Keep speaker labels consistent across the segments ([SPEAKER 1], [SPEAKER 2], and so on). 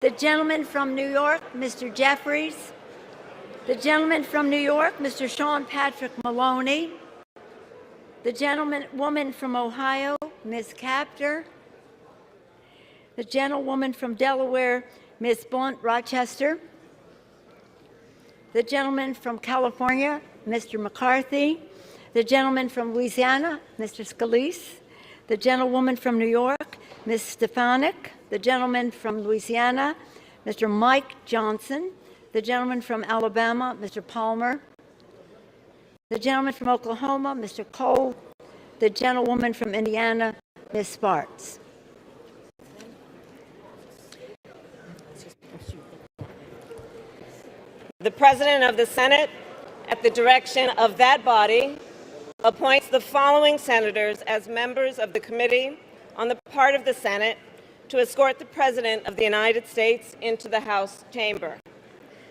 [SPEAKER 1] The gentleman from New York, Mr. Jeffries. The gentleman from New York, Mr. Sean Patrick Maloney. The gentlewoman from Ohio, Ms. Capter. The gentlewoman from Delaware, Ms. Blunt Rochester. The gentleman from California, Mr. McCarthy. The gentleman from Louisiana, Mr. Scalise. The gentlewoman from New York, Ms. Stefanik. The gentleman from Louisiana, Mr. Mike Johnson. The gentleman from Alabama, Mr. Palmer. The gentleman from Oklahoma, Mr. Cole. The gentlewoman from Indiana, Ms. Spartz.
[SPEAKER 2] The President of the Senate, at the direction of that body, appoints the following senators as members of the Committee on the part of the Senate to escort the President of the United States into the House chamber.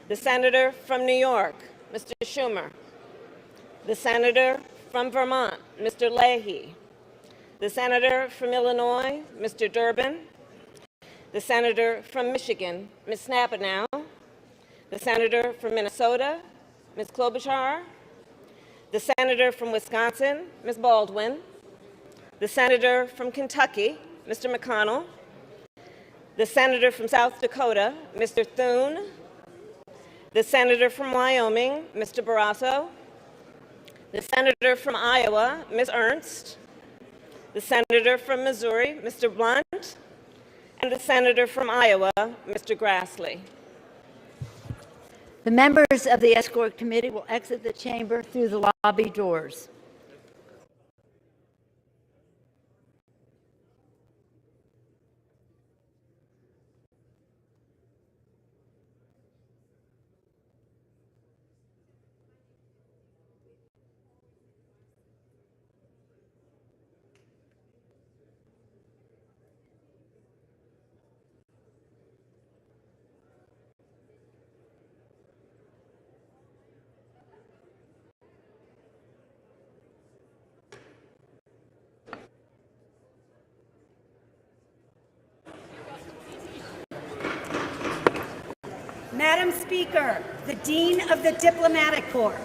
[SPEAKER 2] The Senator from New York, Mr. Schumer. The Senator from Vermont, Mr. Leahy. The Senator from Illinois, Mr. Durbin. The Senator from Michigan, Ms. Snapanow. The Senator from Minnesota, Ms. Klobuchar. The Senator from Wisconsin, Ms. Baldwin. The Senator from Kentucky, Mr. McConnell. The Senator from South Dakota, Mr. Thune. The Senator from Wyoming, Mr. Barrasso. The Senator from Iowa, Ms. Ernst. The Senator from Missouri, Mr. Blunt. And the Senator from Iowa, Mr. Grassley.
[SPEAKER 1] The members of the Escort Committee will exit the chamber through the lobby doors.
[SPEAKER 3] Madam Speaker, the Dean of the Diplomatic Corps.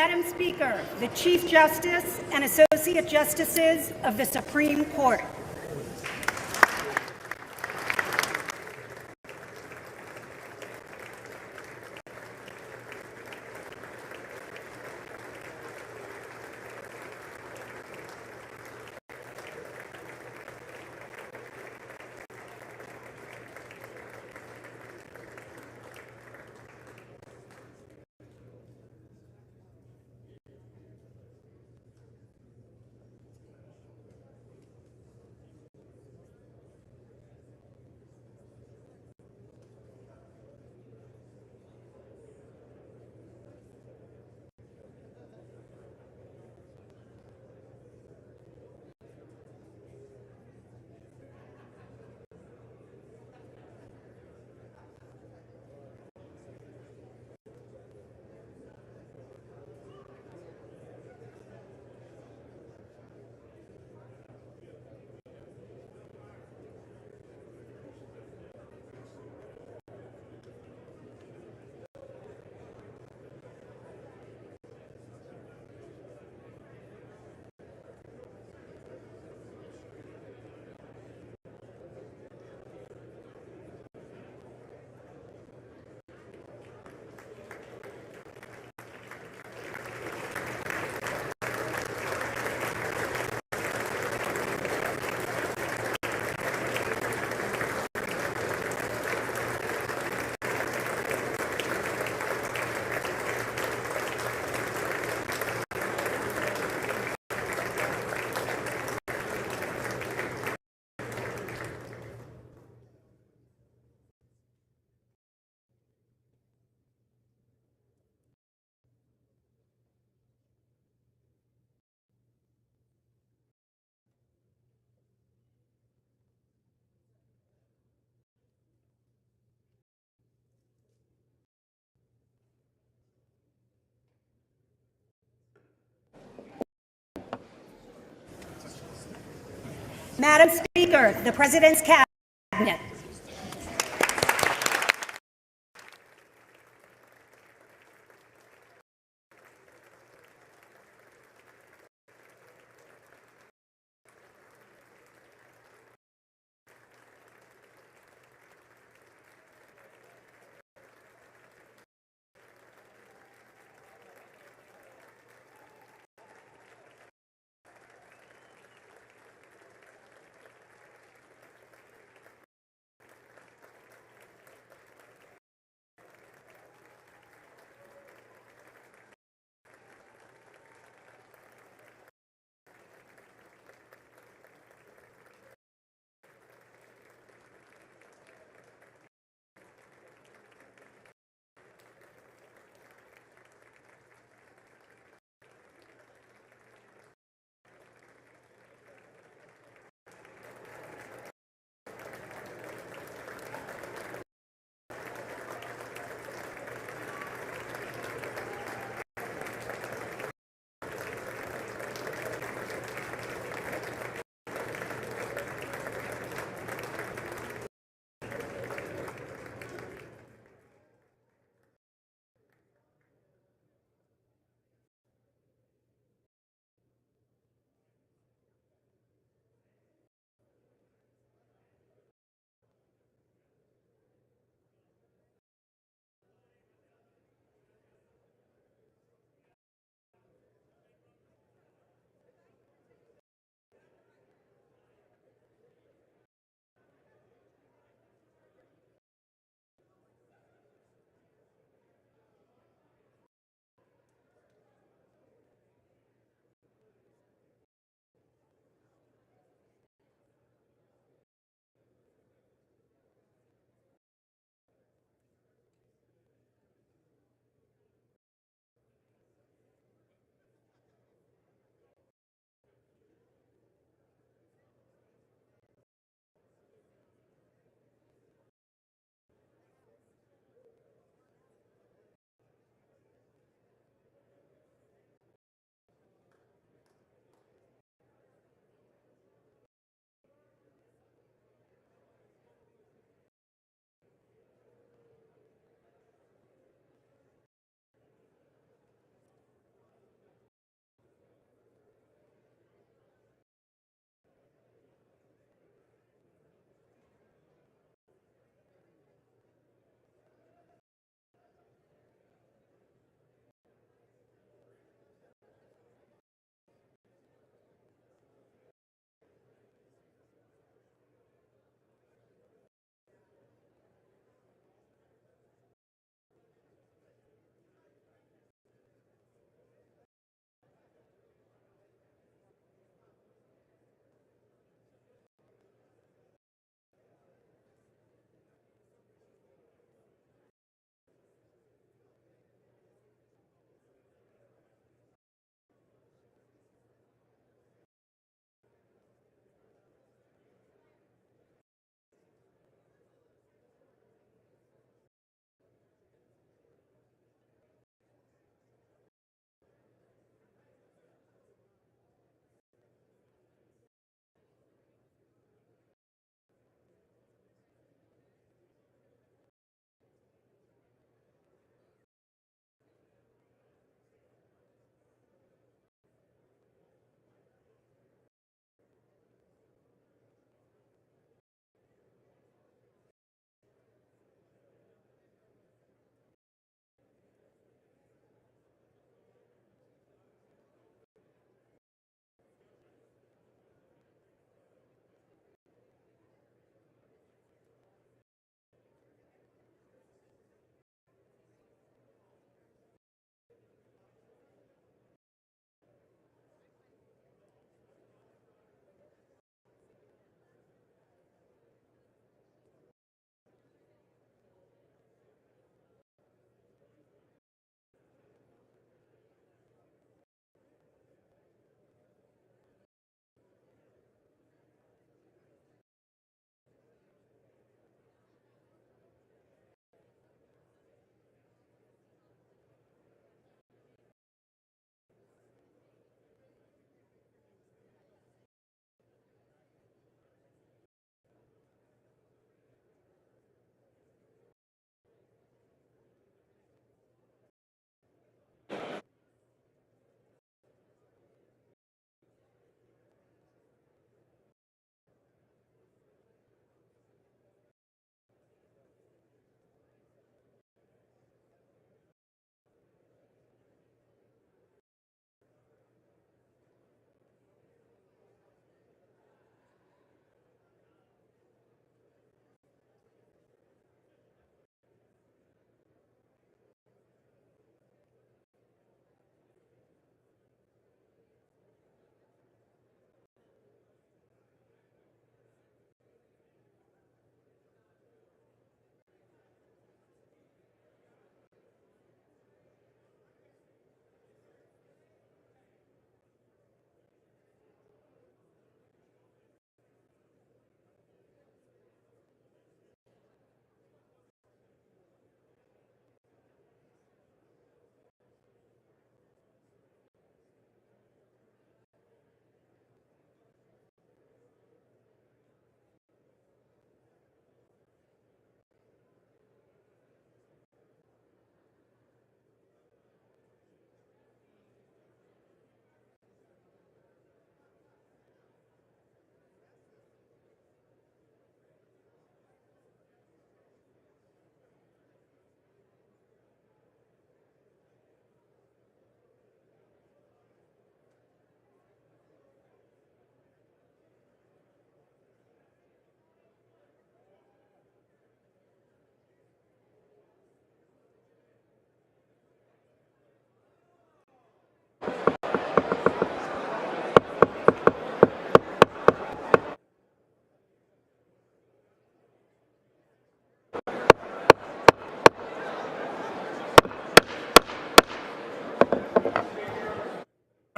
[SPEAKER 3] Madam Speaker, the Chief Justice and Associate Justices of the Supreme Court. Madam Speaker, the President's Cabinet.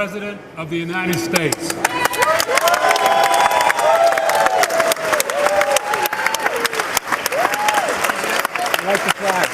[SPEAKER 4] President of the United States. I like the flag.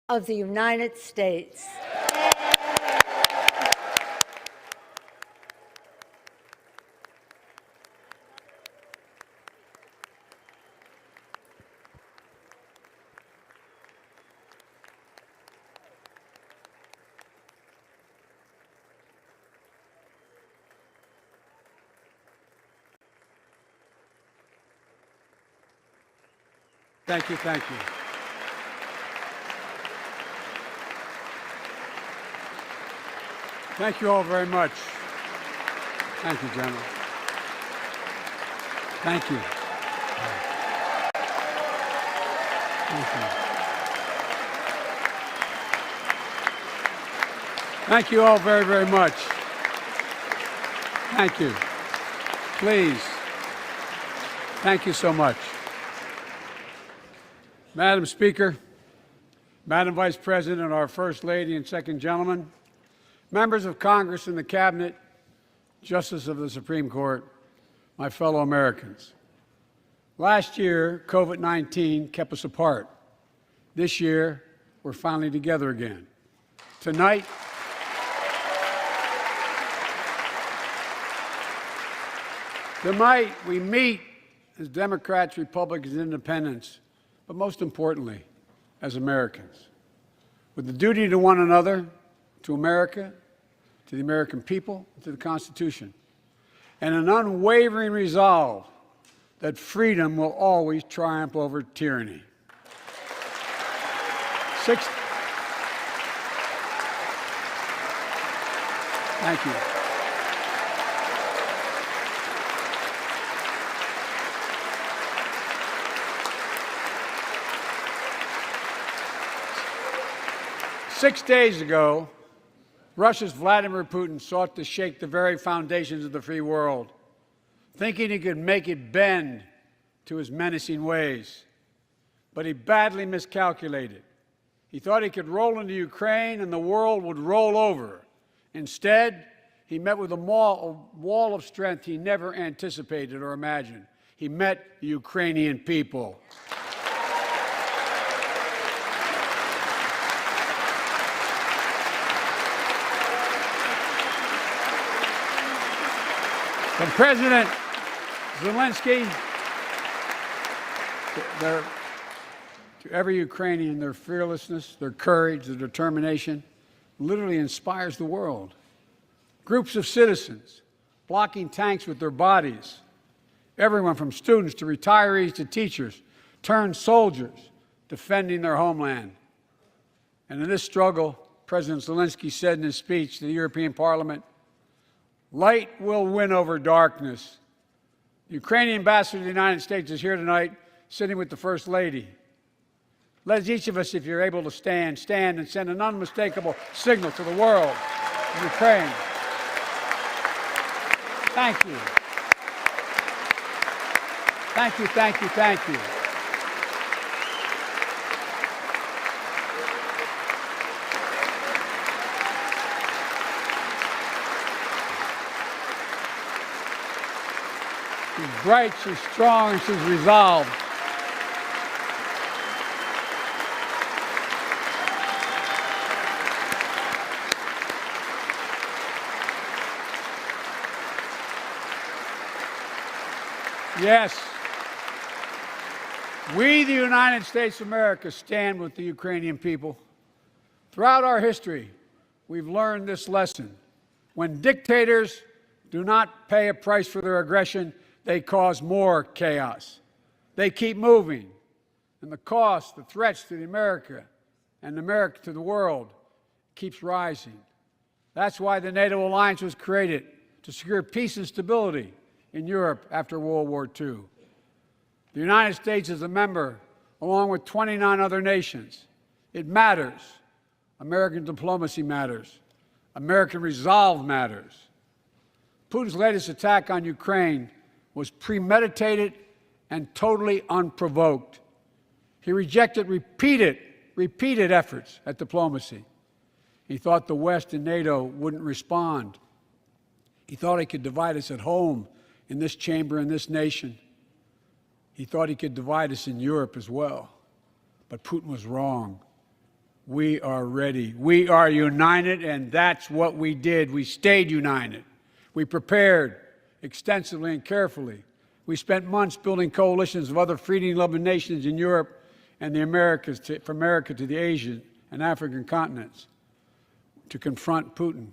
[SPEAKER 1] Of the United States.
[SPEAKER 4] Thank you, thank you. Thank you all very much. Thank you, General. Thank you. Thank you. Thank you all very, very much. Thank you. Please. Thank you so much. Madam Speaker, Madam Vice President, our First Lady and Second Gentleman, members of Congress and the Cabinet, Justices of the Supreme Court, my fellow Americans. Last year, COVID-19 kept us apart. This year, we're finally together again. Tonight, we meet as Democrats, Republicans, Independents, but most importantly, as Americans, with the duty to one another, to America, to the American people, to the Constitution, and an unwavering resolve that freedom will always triumph over tyranny. Thank you. Six days ago, Russia's Vladimir Putin sought to shake the very foundations of the free world. thinking he could make it bend to his menacing ways. But he badly miscalculated. He thought he could roll into Ukraine and the world would roll over. Instead, he met with a wall of strength he never anticipated or imagined. He met the Ukrainian people. From President Zelensky to every Ukrainian, their fearlessness, their courage, their determination literally inspires the world. Groups of citizens blocking tanks with their bodies, everyone from students to retirees to teachers, turned soldiers defending their homeland. And in this struggle, President Zelensky said in his speech to the European Parliament, "Light will win over darkness." The Ukrainian ambassador to the United States is here tonight, sitting with the First Lady. Let each of us, if you're able to stand and send an unmistakable signal to the world of Ukraine. Thank you. Thank you, thank you, thank you. She's bright, she's strong, and she's resolved. Yes, we, the United States of America, stand with the Ukrainian people. Throughout our history, we've learned this lesson. When dictators do not pay a price for their aggression, they cause more chaos. They keep moving, and the cost, the threats to America and America to the world keeps rising. That's why the NATO alliance was created, to secure peace and stability in Europe after World War II. The United States is a member, along with 29 other nations. It matters. American diplomacy matters. American resolve matters. Putin's latest attack on Ukraine was premeditated and totally unprovoked. He rejected repeated efforts at diplomacy. He thought the West and NATO wouldn't respond. He thought he could divide us at home, in this chamber, in this nation. He thought he could divide us in Europe as well. But Putin was wrong. We are ready. We are united, and that's what we did. We stayed united. We prepared extensively and carefully. We spent months building coalitions of other freedom-loving nations in Europe and the Americas, from America to the Asian and African continents, to confront Putin.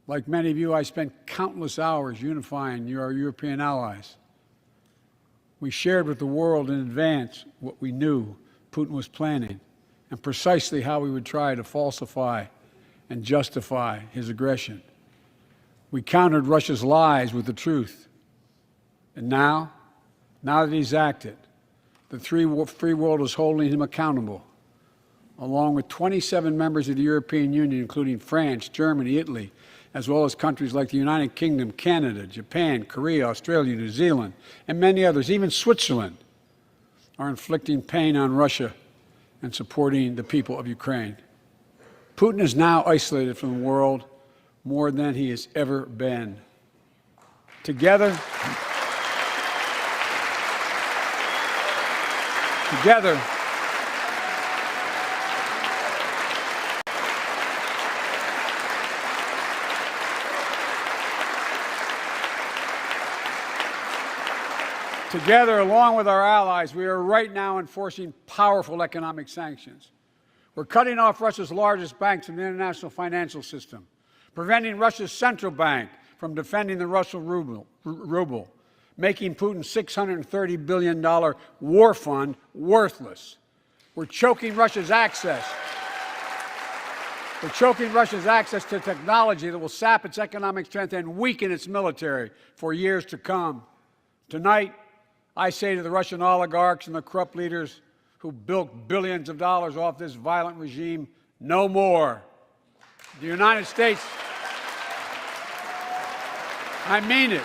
[SPEAKER 4] Like many of you, I spent countless hours unifying our European allies. We shared with the world in advance what we knew Putin was planning and precisely how he would try to falsify and justify his aggression. We countered Russia's lies with the truth. And now that he's acted, the free world is holding him accountable, along with 27 members of the European Union, including France, Germany, Italy, as well as countries like the United Kingdom, Canada, Japan, Korea, Australia, New Zealand, and many others, even Switzerland, are inflicting pain on Russia and supporting the people of Ukraine. Putin is now isolated from the world more than he has ever been. Together, along with our allies, we are right now enforcing powerful economic sanctions. We're cutting off Russia's largest banks from the international financial system, preventing Russia's central bank from defending the Russian ruble, making Putin's $630 billion war fund worthless. We're choking Russia's access. To technology that will sap its economic strength and weaken its military for years to come. Tonight, I say to the Russian oligarchs and the corrupt leaders who bilked billions of dollars off this violent regime, no more. The United States, I mean it.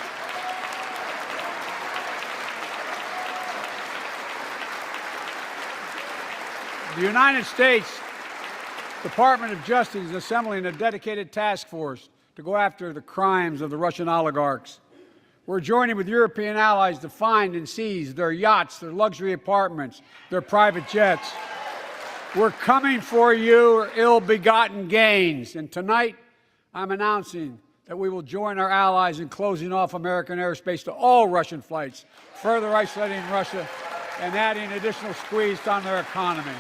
[SPEAKER 4] The United States Department of Justice is assembling a dedicated task force to go after the crimes of the Russian oligarchs. We're joining with European allies to find and seize their yachts, their luxury apartments, their private jets. We're coming for your ill-begotten gains. And tonight, I'm announcing that we will join our allies in closing off American airspace to all Russian flights, further isolating Russia and adding additional squeeze on their economy.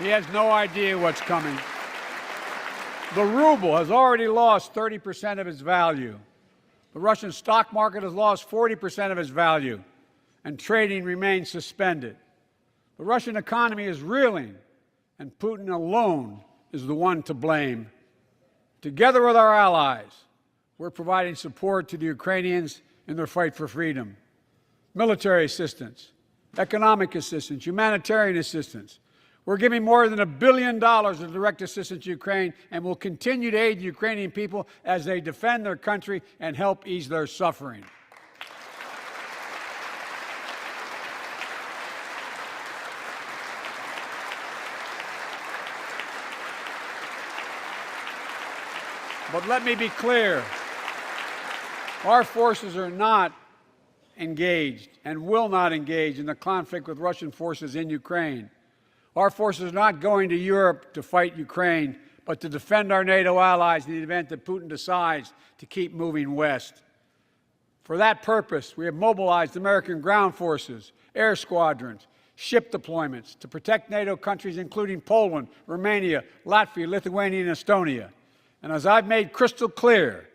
[SPEAKER 4] He has no idea what's coming. The ruble has already lost 30% of its value. The Russian stock market has lost 40% of its value, and trading remains suspended. The Russian economy is reeling, and Putin alone is the one to blame. Together with our allies, we're providing support to the Ukrainians in their fight for freedom. Military assistance, economic assistance, humanitarian assistance. We're giving more than $1 billion of direct assistance to Ukraine, and will continue to aid the Ukrainian people as they defend their country and help ease their suffering. But let me be clear, our forces are not engaged and will not engage in the conflict with Russian forces in Ukraine. Our forces are not going to Europe to fight Ukraine, but to defend our NATO allies in the event that Putin decides to keep moving west. For that purpose, we have mobilized American ground forces, air squadrons, ship deployments to protect NATO countries including Poland, Romania, Latvia, Lithuania, and Estonia. And as I've made crystal clear,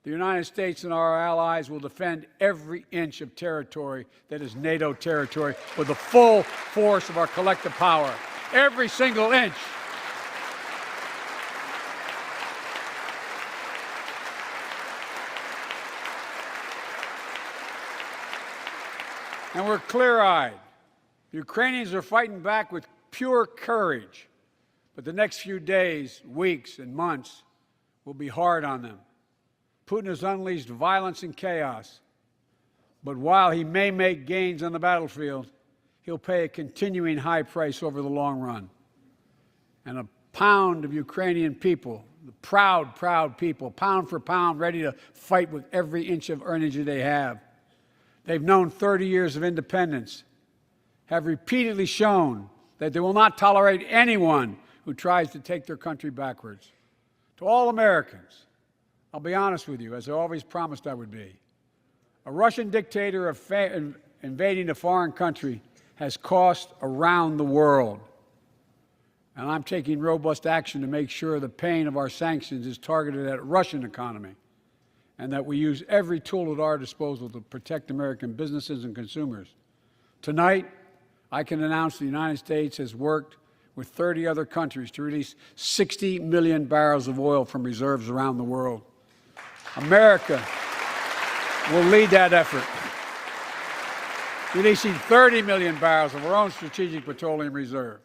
[SPEAKER 4] the United States and our allies will defend every inch of territory that is NATO territory with the full force of our collective power. Every single inch. And we're clear-eyed. The Ukrainians are fighting back with pure courage. But the next few days, weeks, and months will be hard on them. Putin has unleashed violence and chaos. But while he may make gains on the battlefield, he'll pay a continuing high price over the long run. And a pound of Ukrainian people, the proud, proud people, pound for pound, ready to fight with every inch of energy they have. They've known 30 years of independence, have repeatedly shown that they will not tolerate anyone who tries to take their country backwards. To all Americans, I'll be honest with you, as I always promised I would be. A Russian dictator invading a foreign country has cost around the world. And I'm taking robust action to make sure the pain of our sanctions is targeted at the Russian economy, and that we use every tool at our disposal to protect American businesses and consumers. Tonight, I can announce the United States has worked with 30 other countries to release 60 million barrels of oil from reserves around the world. America will lead that effort, releasing 30 million barrels of our own strategic petroleum reserve.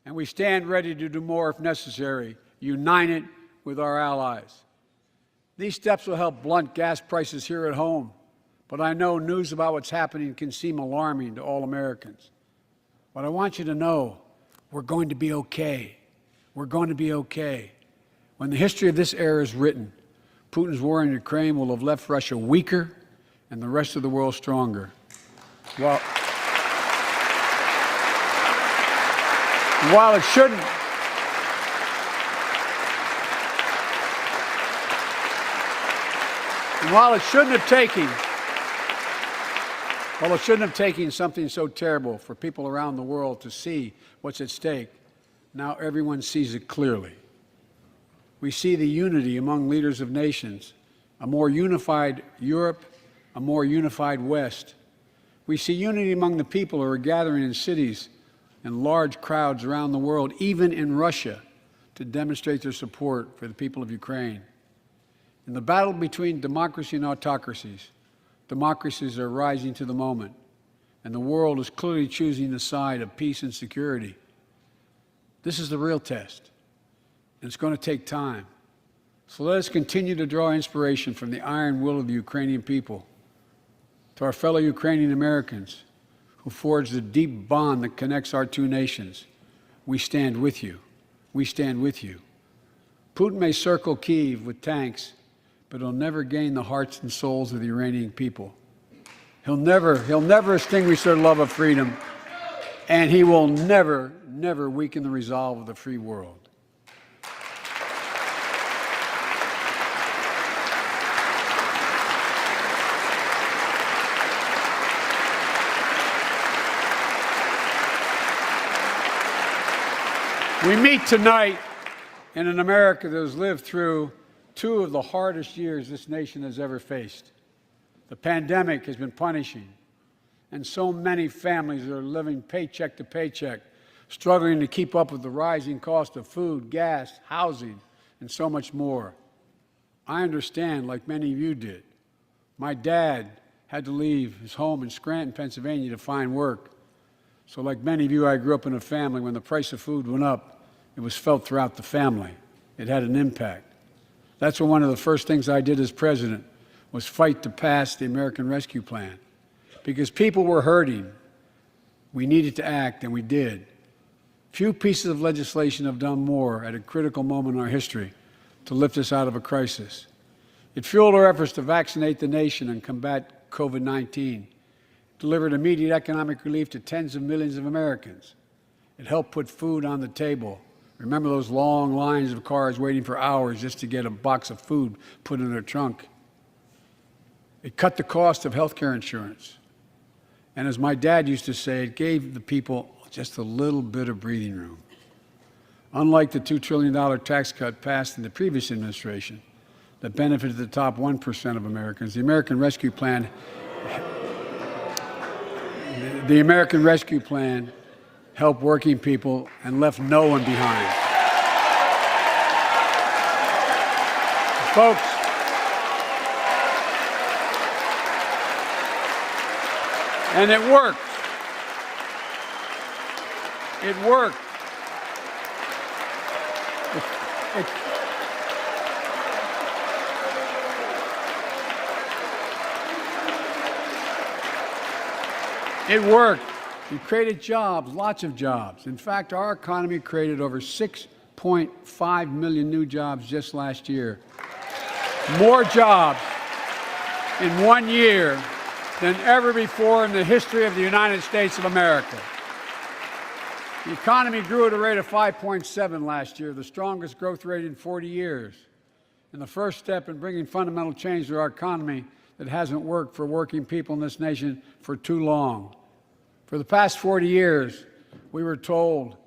[SPEAKER 4] And we stand ready to do more if necessary, united with our allies. These steps will help blunt gas prices here at home, but I know news about what's happening can seem alarming to all Americans. But I want you to know, we're going to be okay. We're going to be okay. When the history of this era is written, Putin's war in Ukraine will have left Russia weaker and the rest of the world stronger. While it shouldn't have taken something so terrible for people around the world to see what's at stake, now everyone sees it clearly. We see the unity among leaders of nations, a more unified Europe, a more unified West. We see unity among the people who are gathering in cities and large crowds around the world, even in Russia, to demonstrate their support for the people of Ukraine. In the battle between democracy and autocracies, democracies are rising to the moment, and the world is clearly choosing the side of peace and security. This is the real test, and it's going to take time. So let us continue to draw inspiration from the iron will of the Ukrainian people To our fellow Ukrainian Americans who forged the deep bond that connects our two nations, we stand with you. We stand with you. Putin may circle Kyiv with tanks, but he'll never gain the hearts and souls of the Iranian people. He'll never extinguish their love of freedom, and he will never weaken the resolve of the free world. We meet tonight in an America that has lived through two of the hardest years this nation has ever faced. The pandemic has been punishing, and so many families are living paycheck to paycheck, struggling to keep up with the rising cost of food, gas, housing, and so much more. I understand, like many of you did. My dad had to leave his home in Scranton, Pennsylvania to find work. So like many of you, I grew up in a family when the price of food went up, it was felt throughout the family. It had an impact. That's when one of the first things I did as president was fight to pass the American Rescue Plan. Because people were hurting, we needed to act, and we did. Few pieces of legislation have done more at a critical moment in our history to lift us out of a crisis. It fueled our efforts to vaccinate the nation and combat COVID-19, delivered immediate economic relief to tens of millions of Americans. It helped put food on the table. Remember those long lines of cars waiting for hours just to get a box of food put in their trunk. It cut the cost of health care insurance. And as my dad used to say, it gave the people just a little bit of breathing room. Unlike the $2 trillion tax cut passed in the previous administration that benefited the top 1% of Americans, the American Rescue Plan helped working people and left no one behind. Folks, and it worked. It worked. It worked. We created jobs, lots of jobs. In fact, our economy created over 6.5 million new jobs just last year. More jobs in 1 year than ever before in the history of the United States of America. The economy grew at a rate of 5.7 last year, the strongest growth rate in 40 years. And the first step in bringing fundamental change to our economy that hasn't worked for working people in this nation for too long. For the past 40 years, we were told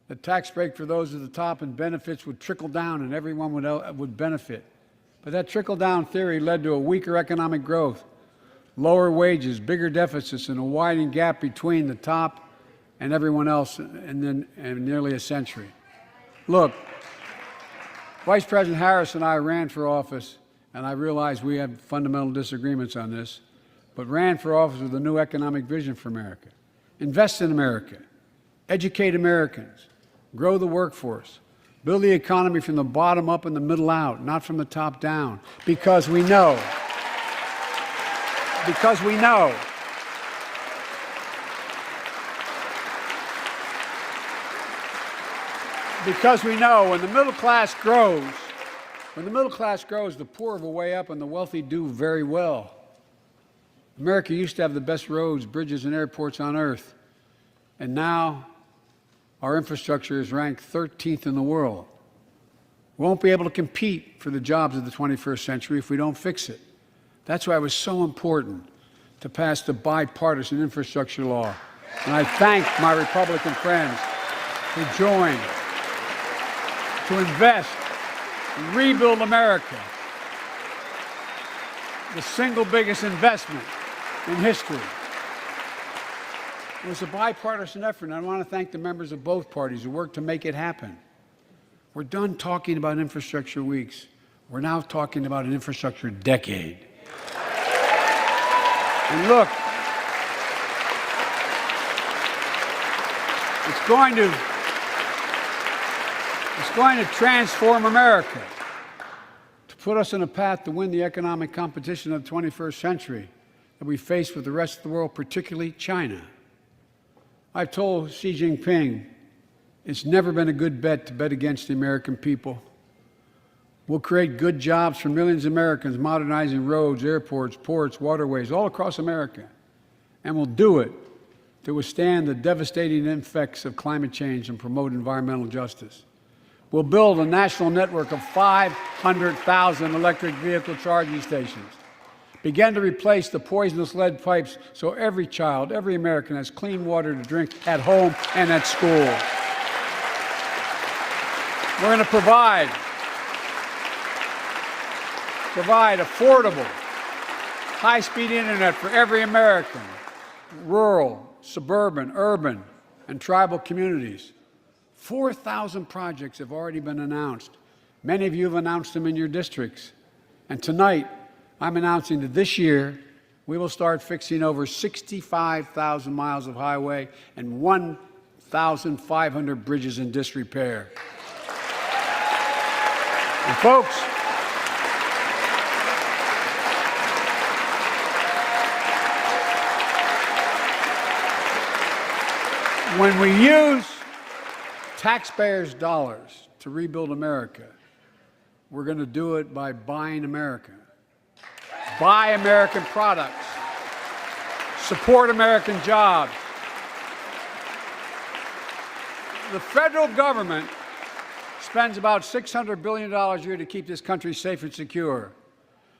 [SPEAKER 4] that tax break for those at the top and benefits would trickle down and everyone would benefit. But that trickle-down theory led to a weaker economic growth, lower wages, bigger deficits, and a widening gap between the top and everyone else in nearly a century. Look, Vice President Harris and I ran for office, and I realize we have fundamental disagreements on this, but ran for office with a new economic vision for America. Invest in America, educate Americans, grow the workforce, build the economy from the bottom up and the middle out, not from the top down, because we know when the middle class grows, the poor will way up and the wealthy do very well. America used to have the best roads, bridges, and airports on earth, and now our infrastructure is ranked 13th in the world. We won't be able to compete for the jobs of the 21st century if we don't fix it. That's why it was so important to pass the bipartisan infrastructure law. And I thank my Republican friends who joined to invest and rebuild America, the single biggest investment in history. It was a bipartisan effort, and I want to thank the members of both parties who worked to make it happen. We're done talking about infrastructure weeks. We're now talking about an infrastructure decade. And look, it's going to transform America, to put us on a path to win the economic competition of the 21st century. that we face with the rest of the world, particularly China. I've told Xi Jinping it's never been a good bet to bet against the American people. We'll create good jobs for millions of Americans, modernizing roads, airports, ports, waterways, all across America. And we'll do it to withstand the devastating effects of climate change and promote environmental justice. We'll build a national network of 500,000 electric vehicle charging stations. Begin to replace the poisonous lead pipes so every child, every American has clean water to drink at home and at school. We're going to provide affordable, high-speed internet for every American, rural, suburban, urban, and tribal communities. 4,000 projects have already been announced. Many of you have announced them in your districts. And tonight, I'm announcing that this year, we will start fixing over 65,000 miles of highway and 1,500 bridges in disrepair. And folks, when we use taxpayers' dollars to rebuild America, we're going to do it by buying America. Buy American products. Support American jobs. The federal government spends about $600 billion a year to keep this country safe and secure.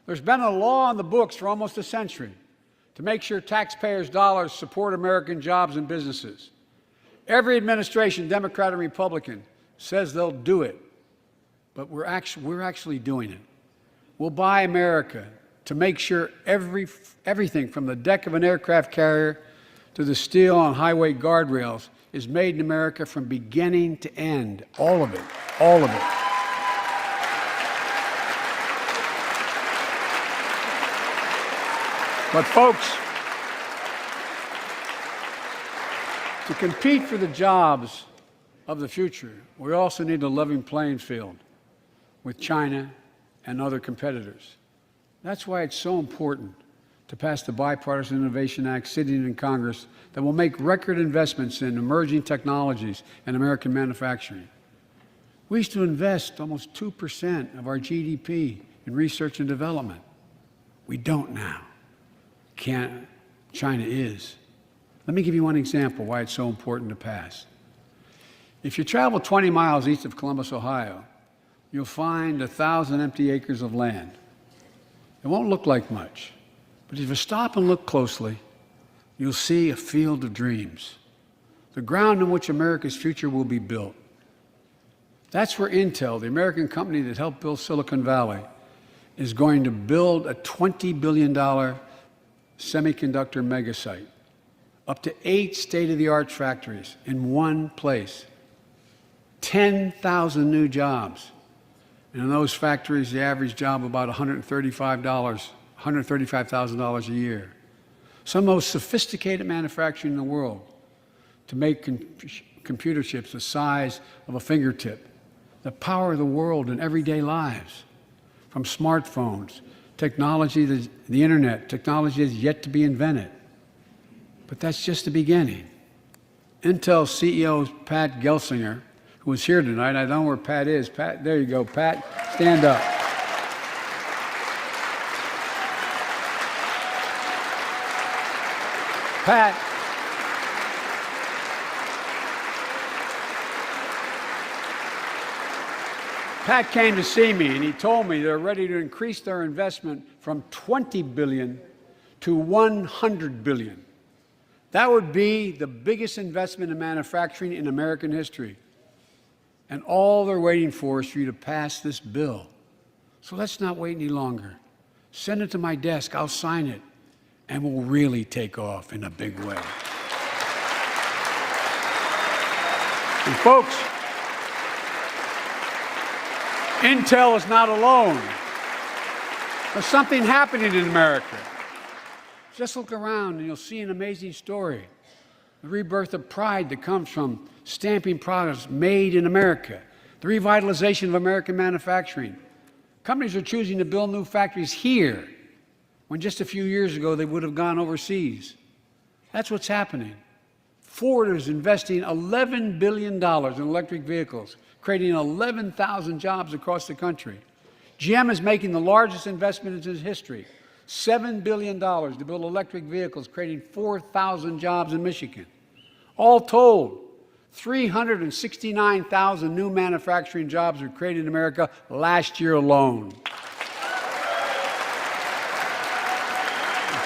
[SPEAKER 4] There's been a law on the books for almost a century to make sure taxpayers' dollars support American jobs and businesses. Every administration, Democrat and Republican, says they'll do it, but we're actually doing it. We'll buy America to make sure everything from the deck of an aircraft carrier to the steel on highway guardrails is made in America from beginning to end. All of it. All of it. But folks, to compete for the jobs of the future, we also need a level playing field with China and other competitors. That's why it's so important to pass the Bipartisan Innovation Act sitting in Congress that will make record investments in emerging technologies and American manufacturing. We used to invest almost 2% of our GDP in research and development. We don't now. China is. Let me give you one example why it's so important to pass. If you travel 20 miles east of Columbus, Ohio, you'll find 1,000 empty acres of land. It won't look like much, but if you stop and look closely, you'll see a field of dreams, the ground on which America's future will be built. That's where Intel, the American company that helped build Silicon Valley, is going to build a $20 billion semiconductor megasite, up to 8 state-of-the-art factories in one place, 10,000 new jobs. And in those factories, the average job about $135,000 a year. Some of the most sophisticated manufacturing in the world to make computer chips the size of a fingertip, that power the world in everyday lives, from smartphones, technology, the internet, technology that's yet to be invented. But that's just the beginning. Intel CEO Pat Gelsinger, who is here tonight, I don't know where Pat is. Pat, there you go, Pat, stand up. Pat came to see me and he told me they're ready to increase their investment from $20 billion to $100 billion. That would be the biggest investment in manufacturing in American history. And all they're waiting for is for you to pass this bill. So let's not wait any longer. Send it to my desk, I'll sign it, and we'll really take off in a big way. And folks, Intel is not alone. There's something happening in America. Just look around and you'll see an amazing story. The rebirth of pride that comes from stamping products made in America. The revitalization of American manufacturing. Companies are choosing to build new factories here when just a few years ago they would have gone overseas. That's what's happening. Ford is investing $11 billion in electric vehicles, creating 11,000 jobs across the country. GM is making the largest investment in its history, $7 billion to build electric vehicles, creating 4,000 jobs in Michigan. All told, 369,000 new manufacturing jobs were created in America last year alone.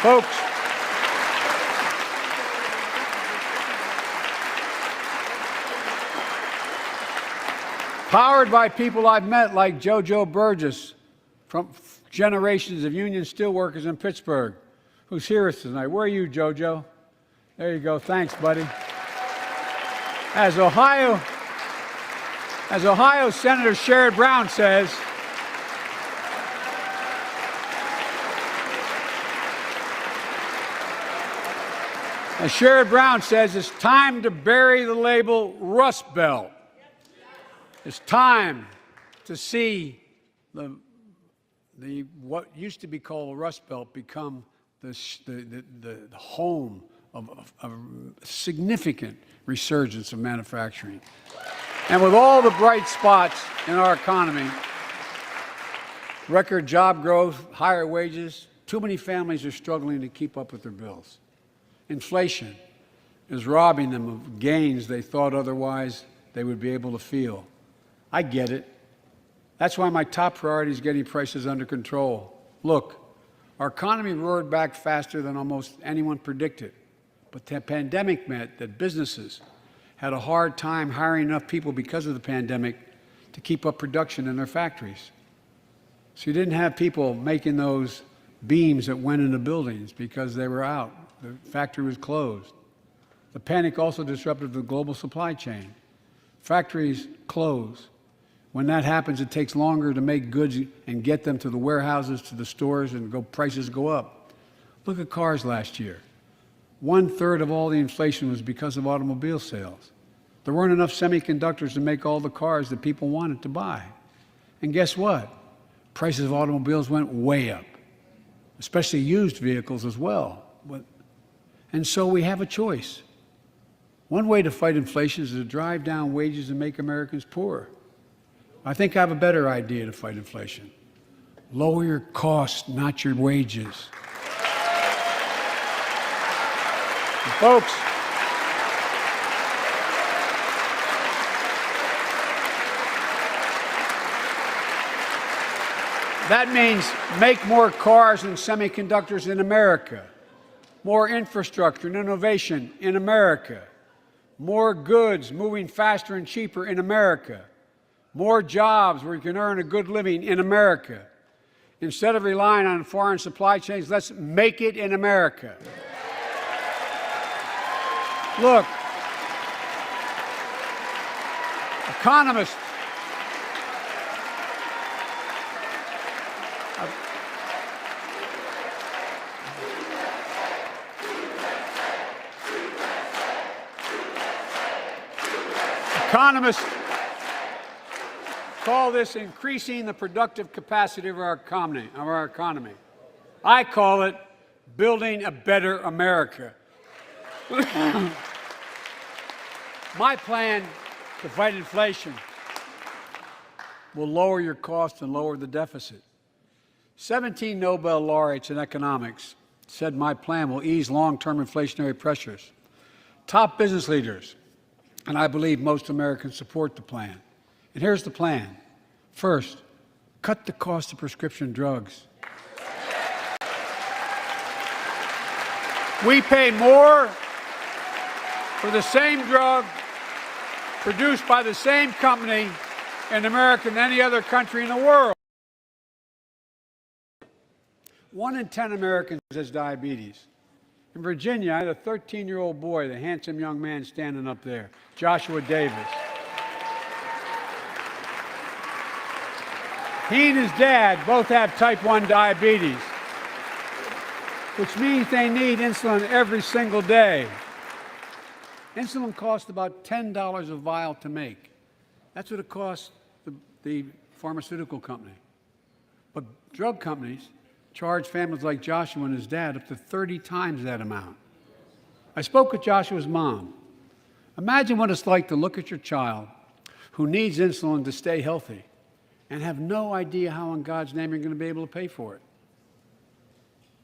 [SPEAKER 4] Folks, powered by people I've met like JoJo Burgess from generations of union steelworkers in Pittsburgh, who's here with us tonight. Where are you, JoJo? There you go. Thanks, buddy. As Ohio Senator Sherrod Brown says, it's time to bury the label Rust Belt. It's time to see what used to be called the Rust Belt become the home of a significant resurgence of manufacturing. And with all the bright spots in our economy, record job growth, higher wages, too many families are struggling to keep up with their bills. Inflation is robbing them of gains they thought otherwise they would be able to feel. I get it. That's why my top priority is getting prices under control. Look, our economy roared back faster than almost anyone predicted, but the pandemic meant that businesses had a hard time hiring enough people because of the pandemic to keep up production in their factories. So you didn't have people making those beams that went into buildings because they were out. The factory was closed. The panic also disrupted the global supply chain. Factories close. When that happens, it takes longer to make goods and get them to the warehouses, to the stores, and prices go up. Look at cars last year. 1/3 of all the inflation was because of automobile sales. There weren't enough semiconductors to make all the cars that people wanted to buy. And guess what? Prices of automobiles went way up, especially used vehicles as well. And so we have a choice. One way to fight inflation is to drive down wages and make Americans poorer. I think I have a better idea to fight inflation. Lower your costs, not your wages. And folks, that means make more cars and semiconductors in America, more infrastructure and innovation in America, more goods moving faster and cheaper in America, more jobs where you can earn a good living in America. Instead of relying on foreign supply chains, let's make it in America. Look, economists call this increasing the productive capacity of our economy. I call it building a better America. My plan to fight inflation will lower your costs and lower the deficit. 17 Nobel laureates in economics said my plan will ease long-term inflationary pressures. Top business leaders, and I believe most Americans, support the plan. And here's the plan. First, cut the cost of prescription drugs. We pay more for the same drug produced by the same company in America than any other country in the world. 1 in 10 Americans has diabetes. In Virginia, I had a 13-year-old boy, the handsome young man standing up there, Joshua Davis. He and his dad both have type 1 diabetes, which means they need insulin every single day. Insulin costs about $10 a vial to make. That's what it costs the pharmaceutical company. But drug companies charge families like Joshua and his dad up to 30 times that amount. I spoke with Joshua's mom. Imagine what it's like to look at your child who needs insulin to stay healthy and have no idea how in God's name you're going to be able to pay for it.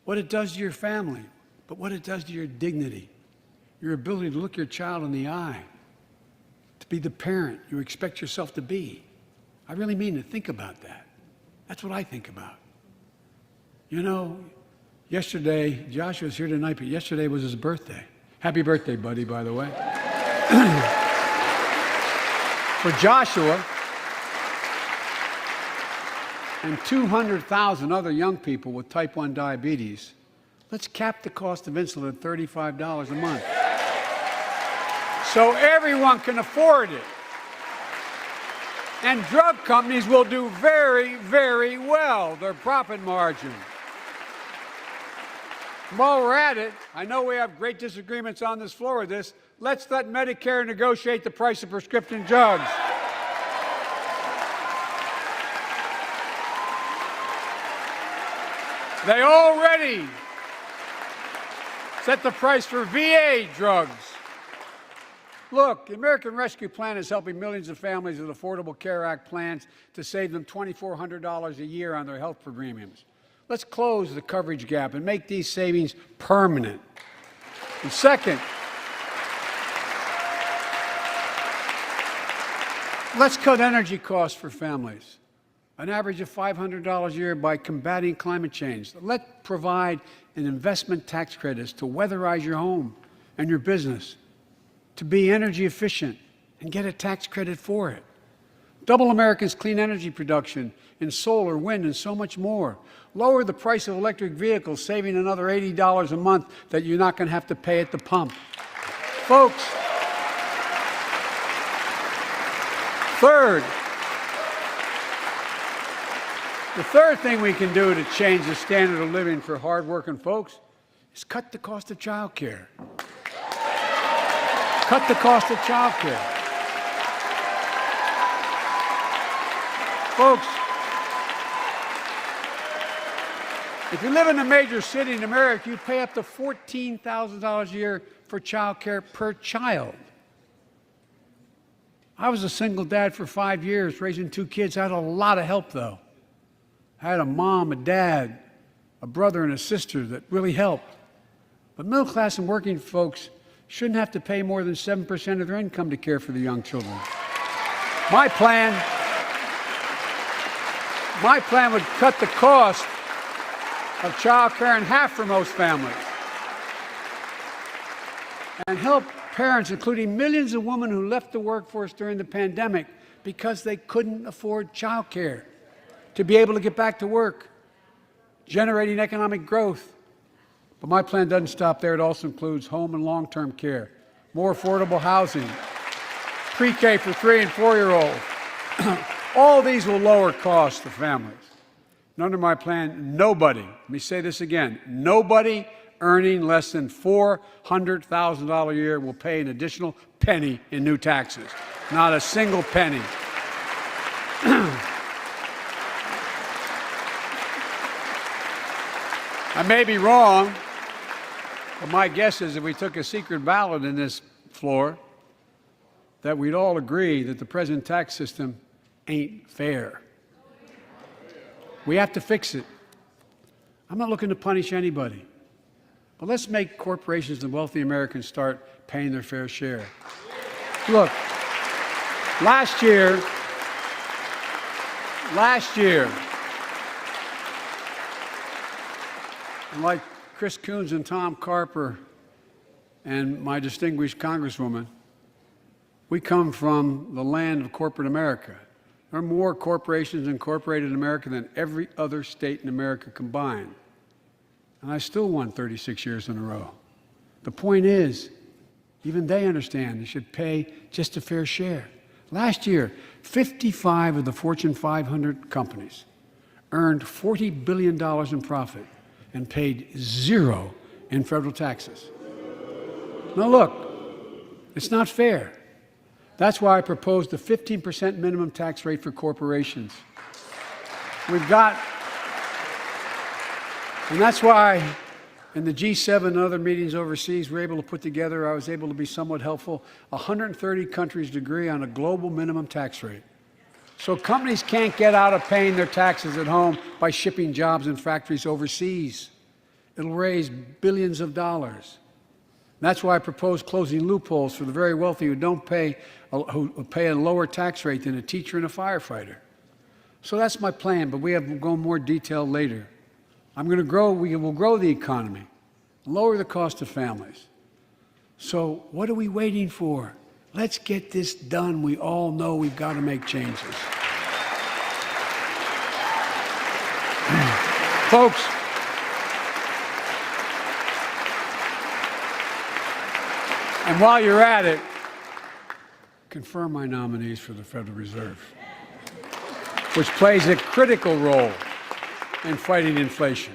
[SPEAKER 4] What it does to your family, but what it does to your dignity, your ability to look your child in the eye, to be the parent you expect yourself to be. I really mean to think about that. That's what I think about. You know, yesterday, Joshua's here tonight, but yesterday was his birthday. Happy birthday, buddy, by the way. For Joshua and 200,000 other young people with type 1 diabetes, let's cap the cost of insulin at $35 a month so everyone can afford it. And drug companies will do very, very well, their profit margin. While we're at it, I know we have great disagreements on this floor of this. Let's let Medicare negotiate the price of prescription drugs. They already set the price for VA drugs. Look, the American Rescue Plan is helping millions of families with Affordable Care Act plans to save them $2,400 a year on their health premiums. Let's close the coverage gap and make these savings permanent. And second, let's cut energy costs for families, an average of $500 a year by combating climate change. Let's provide an investment tax credits to weatherize your home and your business, to be energy efficient and get a tax credit for it. Double America's clean energy production in solar, wind, and so much more. Lower the price of electric vehicles, saving another $80 a month that you're not going to have to pay at the pump. Folks, the third thing we can do to change the standard of living for hardworking folks is cut the cost of child care. Cut the cost of child care. Folks, if you live in a major city in America, you pay up to $14,000 a year for child care per child. I was a single dad for 5 years, raising 2 kids. I had a lot of help, though. I had a mom, a dad, a brother, and a sister that really helped. But middle class and working folks shouldn't have to pay more than 7% of their income to care for the young children. My plan would cut the cost of child care in half for most families and help parents, including millions of women who left the workforce during the pandemic because they couldn't afford child care, to be able to get back to work, generating economic growth. But my plan doesn't stop there. It also includes home and long-term care, more affordable housing, pre-K for 3- and 4-year-olds. All these will lower costs to families. And under my plan, nobody, let me say this again, nobody earning less than $400,000 a year will pay an additional penny in new taxes. Not a single penny. I may be wrong, but my guess is if we took a secret ballot in this floor, that we'd all agree that the present tax system ain't fair. We have to fix it. I'm not looking to punish anybody, but let's make corporations and wealthy Americans start paying their fair share. Look, last year, and like Chris Coons and Tom Carper and my distinguished Congresswoman, we come from the land of corporate America. There are more corporations incorporated in America than every other state in America combined. And I still won 36 years in a row. The point is, even they understand they should pay just a fair share. Last year, 55 of the Fortune 500 companies earned $40 billion in profit and paid zero in federal taxes. Now look, it's not fair. That's why I proposed a 15% minimum tax rate for corporations. We've got And that's why in the G7 and other meetings overseas, we're able to put together, I was able to be somewhat helpful, 130 countries to agree on a global minimum tax rate. So companies can't get out of paying their taxes at home by shipping jobs and factories overseas. It'll raise billions of dollars. That's why I propose closing loopholes for the very wealthy who pay a lower tax rate than a teacher and a firefighter. So that's my plan, but we'll go in more detail later. We will grow the economy, lower the cost of families. So what are we waiting for? Let's get this done. We all know we've got to make changes. Folks, and while you're at it, confirm my nominees for the Federal Reserve, which plays a critical role in fighting inflation.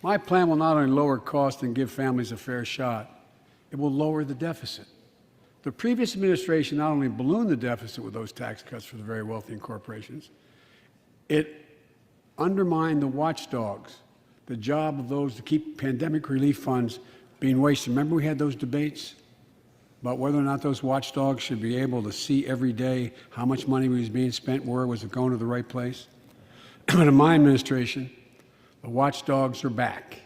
[SPEAKER 4] My plan will not only lower costs and give families a fair shot, it will lower the deficit. The previous administration not only ballooned the deficit with those tax cuts for the very wealthy and corporations, it undermined the watchdogs, the job of those to keep pandemic relief funds being wasted. Remember we had those debates about whether or not those watchdogs should be able to see every day how much money was being spent, where was it going to the right place? But in my administration, the watchdogs are back.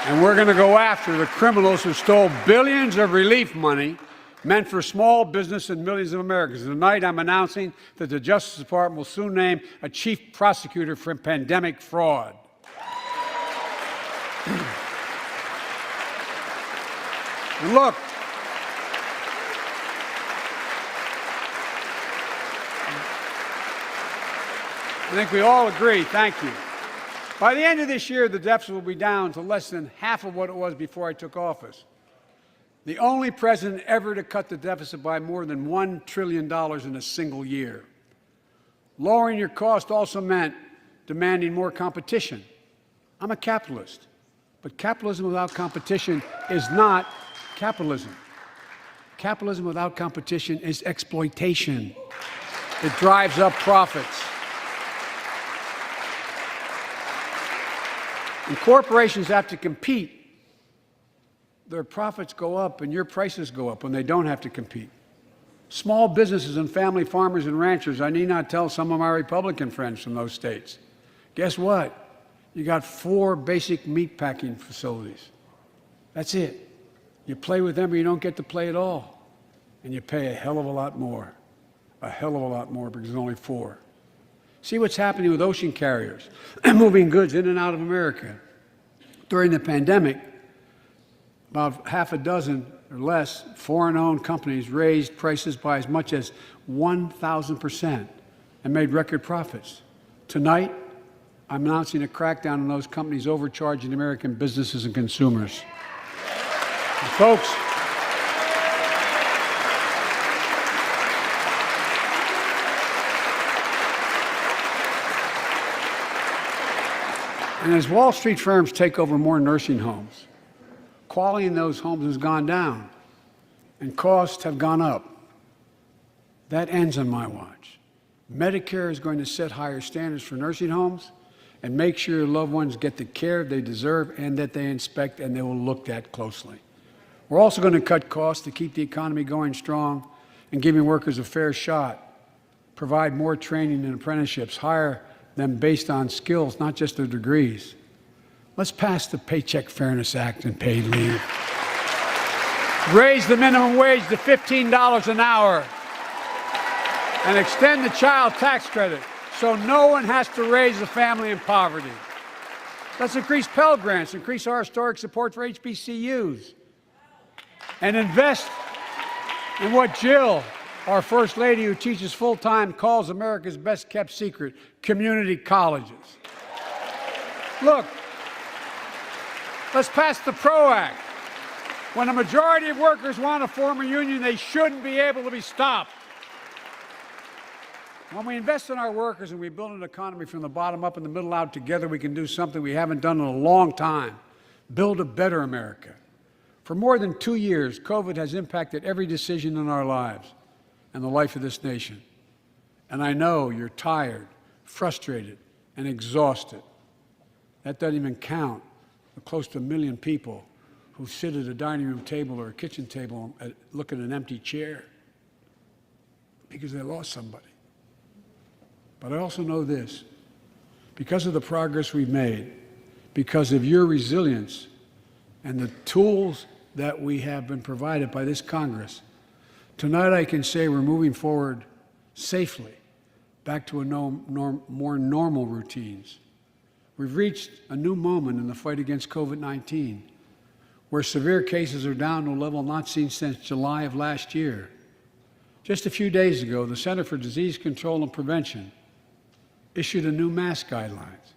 [SPEAKER 4] And we're going to go after the criminals who stole billions of relief money meant for small business and millions of Americans. Tonight, I'm announcing that the Justice Department will soon name a chief prosecutor for pandemic fraud. And look, I think we all agree, thank you. By the end of this year, the deficit will be down to less than half of what it was before I took office. The only president ever to cut the deficit by more than $1 trillion in a single year. Lowering your cost also meant demanding more competition. I'm a capitalist, but capitalism without competition is not capitalism. Capitalism without competition is exploitation. It drives up profits. And corporations have to compete. Their profits go up and your prices go up when they don't have to compete. Small businesses and family farmers and ranchers, I need not tell some of my Republican friends from those states. Guess what? You got 4 basic meat packing facilities. That's it. You play with them or you don't get to play at all. And you pay a hell of a lot more. A hell of a lot more because there's only 4. See what's happening with ocean carriers moving goods in and out of America. During the pandemic, about half a dozen or less foreign-owned companies raised prices by as much as 1,000% and made record profits. Tonight, I'm announcing a crackdown on those companies overcharging American businesses and consumers. And folks, and as Wall Street firms take over more nursing homes, quality in those homes has gone down and costs have gone up. That ends on my watch. Medicare is going to set higher standards for nursing homes and make sure your loved ones get the care they deserve and that they inspect and they will look at closely. We're also going to cut costs to keep the economy going strong and giving workers a fair shot, provide more training and apprenticeships, hire them based on skills, not just their degrees. Let's pass the Paycheck Fairness Act and paid leave. Raise the minimum wage to $15 an hour and extend the child tax credit so no one has to raise a family in poverty. Let's increase Pell Grants, increase our historic support for HBCUs, and invest in what Jill, our First Lady who teaches full-time, calls America's best-kept secret, community colleges. Look, let's pass the PRO Act. When a majority of workers want to form a union, they shouldn't be able to be stopped. When we invest in our workers and we build an economy from the bottom up and the middle out together, we can do something we haven't done in a long time. Build a better America. For more than 2 years, COVID has impacted every decision in our lives and the life of this nation. And I know you're tired, frustrated, and exhausted. That doesn't even count the close to 1 million people who sit at a dining room table or a kitchen table and look at an empty chair because they lost somebody. But I also know this, because of the progress we've made, because of your resilience and the tools that we have been provided by this Congress, tonight I can say we're moving forward safely back to more normal routines. We've reached a new moment in the fight against COVID-19, where severe cases are down to a level not seen since July of last year. Just a few days ago, the Center for Disease Control and Prevention issued a new mask guidelines.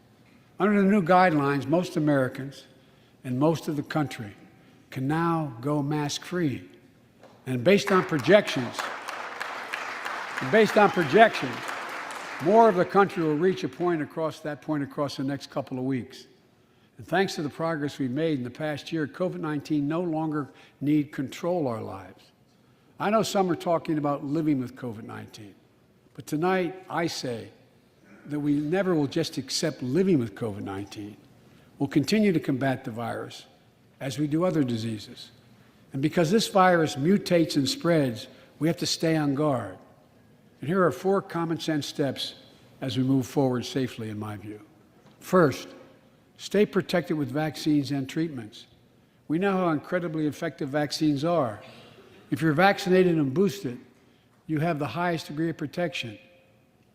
[SPEAKER 4] Under the new guidelines, most Americans and most of the country can now go mask-free. And based on projections, more of the country will reach a point across the next couple of weeks. And thanks to the progress we've made in the past year, COVID-19 no longer need control our lives. I know some are talking about living with COVID-19, but tonight I say that we never will just accept living with COVID-19. We'll continue to combat the virus as we do other diseases. And because this virus mutates and spreads, we have to stay on guard. And here are 4 common sense steps as we move forward safely, in my view. First, stay protected with vaccines and treatments. We know how incredibly effective vaccines are. If you're vaccinated and boosted, you have the highest degree of protection.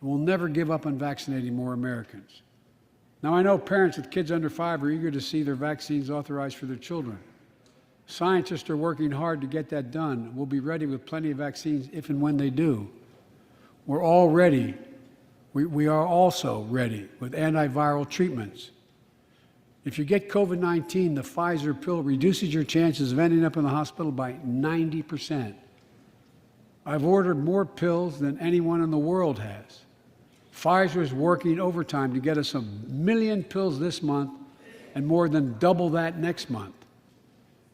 [SPEAKER 4] We'll never give up on vaccinating more Americans. Now, I know parents with kids under 5 are eager to see their vaccines authorized for their children. Scientists are working hard to get that done. We'll be ready with plenty of vaccines if and when they do. We're all ready. We are also ready with antiviral treatments. If you get COVID-19, the Pfizer pill reduces your chances of ending up in the hospital by 90%. I've ordered more pills than anyone in the world has. Pfizer is working overtime to get us 1 million pills this month and more than double that next month.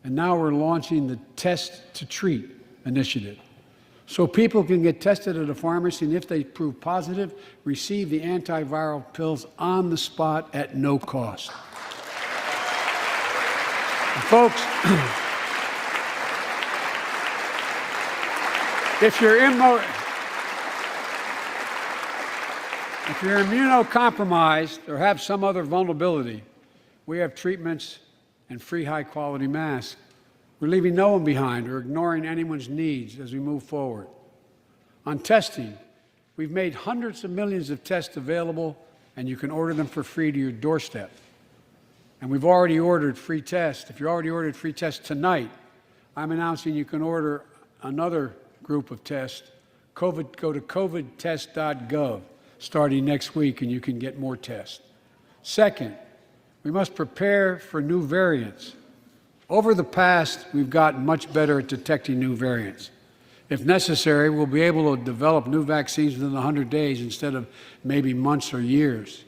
[SPEAKER 4] And now we're launching the Test to Treat initiative, so people can get tested at a pharmacy, and if they prove positive, receive the antiviral pills on the spot at no cost. And folks, if you're immunocompromised or have some other vulnerability, we have treatments and free high-quality masks. We're leaving no one behind or ignoring anyone's needs as we move forward. On testing, we've made hundreds of millions of tests available, and you can order them for free to your doorstep. And we've already ordered free tests. If you already ordered free tests tonight, I'm announcing you can order another group of tests. Go to covidtest.gov starting next week, and you can get more tests. Second, we must prepare for new variants. Over the past, we've gotten much better at detecting new variants. If necessary, we'll be able to develop new vaccines within 100 days instead of maybe months or years.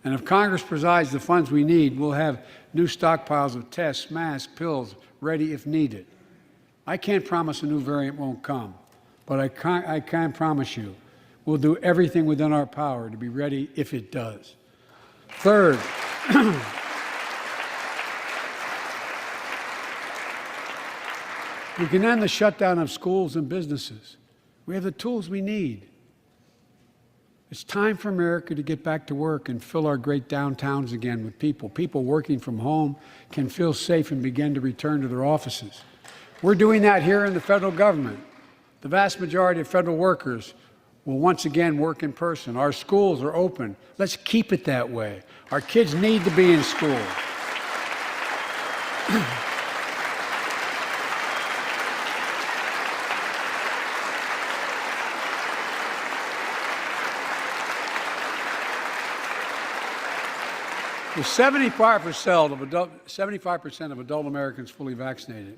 [SPEAKER 4] And if Congress provides the funds we need, we'll have new stockpiles of tests, masks, pills ready if needed. I can't promise a new variant won't come, but I can promise you we'll do everything within our power to be ready if it does. Third, we can end the shutdown of schools and businesses. We have the tools we need. It's time for America to get back to work and fill our great downtowns again with people. People working from home can feel safe and begin to return to their offices. We're doing that here in the federal government. The vast majority of federal workers will once again work in person. Our schools are open. Let's keep it that way. Our kids need to be in school. With 75% of adult Americans fully vaccinated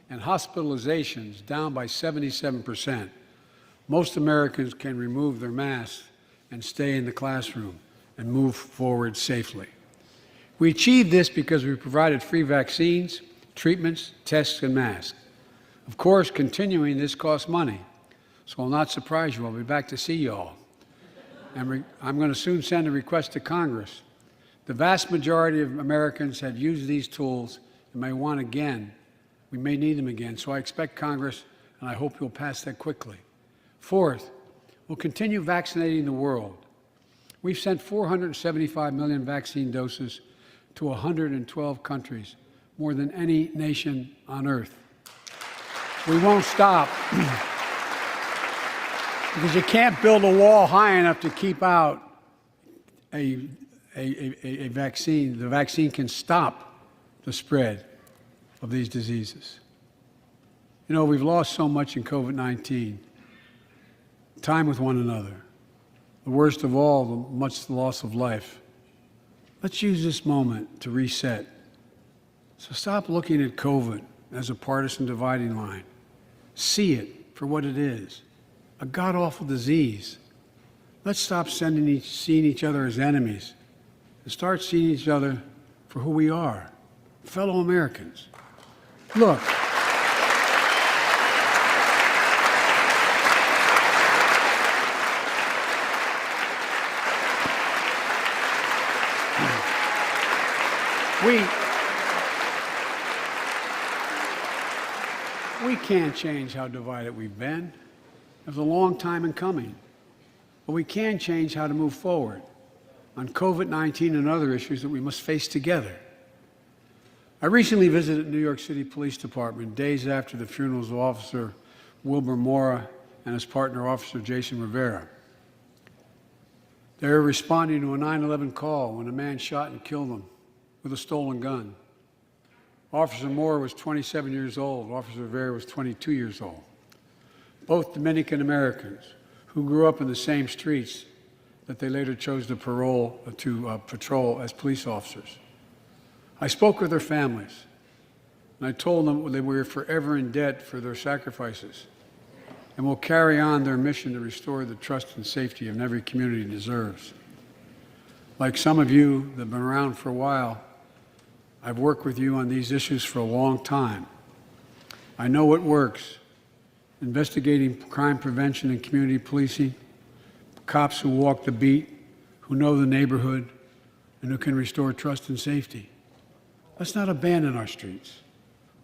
[SPEAKER 4] and hospitalizations down by 77%, most Americans can remove their masks and stay in the classroom and move forward safely. We achieved this because we provided free vaccines, treatments, tests, and masks. Of course, continuing this costs money, so I'll not surprise you. I'll be back to see you all. And I'm going to soon send a request to Congress The vast majority of Americans have used these tools and may want again. We may need them again. So I expect Congress, and I hope you'll pass that quickly. Fourth, we'll continue vaccinating the world. We've sent 475 million vaccine doses to 112 countries, more than any nation on earth. We won't stop because you can't build a wall high enough to keep out a vaccine. The vaccine can stop the spread of these diseases. You know, we've lost so much in COVID-19. Time with one another. The worst of all, the loss of life. Let's use this moment to reset. So stop looking at COVID as a partisan dividing line. See it for what it is, a god-awful disease. Let's stop seeing each other as enemies and start seeing each other for who we are, fellow Americans. Look, we can't change how divided we've been. It was a long time in coming. But we can change how to move forward on COVID-19 and other issues that we must face together. I recently visited New York City Police Department days after the funerals of Officer Wilbur Mora and his partner, Officer Jason Rivera. They were responding to a 9/11 call when a man shot and killed them with a stolen gun. Officer Moore was 27 years old. Officer Rivera was 22 years old. Both Dominican Americans who grew up in the same streets that they later chose to patrol as police officers. I spoke with their families, and I told them that we were forever in debt for their sacrifices and will carry on their mission to restore the trust and safety of every community deserves. Like some of you that have been around for a while, I've worked with you on these issues for a long time. I know what works. Investigating crime prevention and community policing, cops who walk the beat, who know the neighborhood, and who can restore trust and safety. Let's not abandon our streets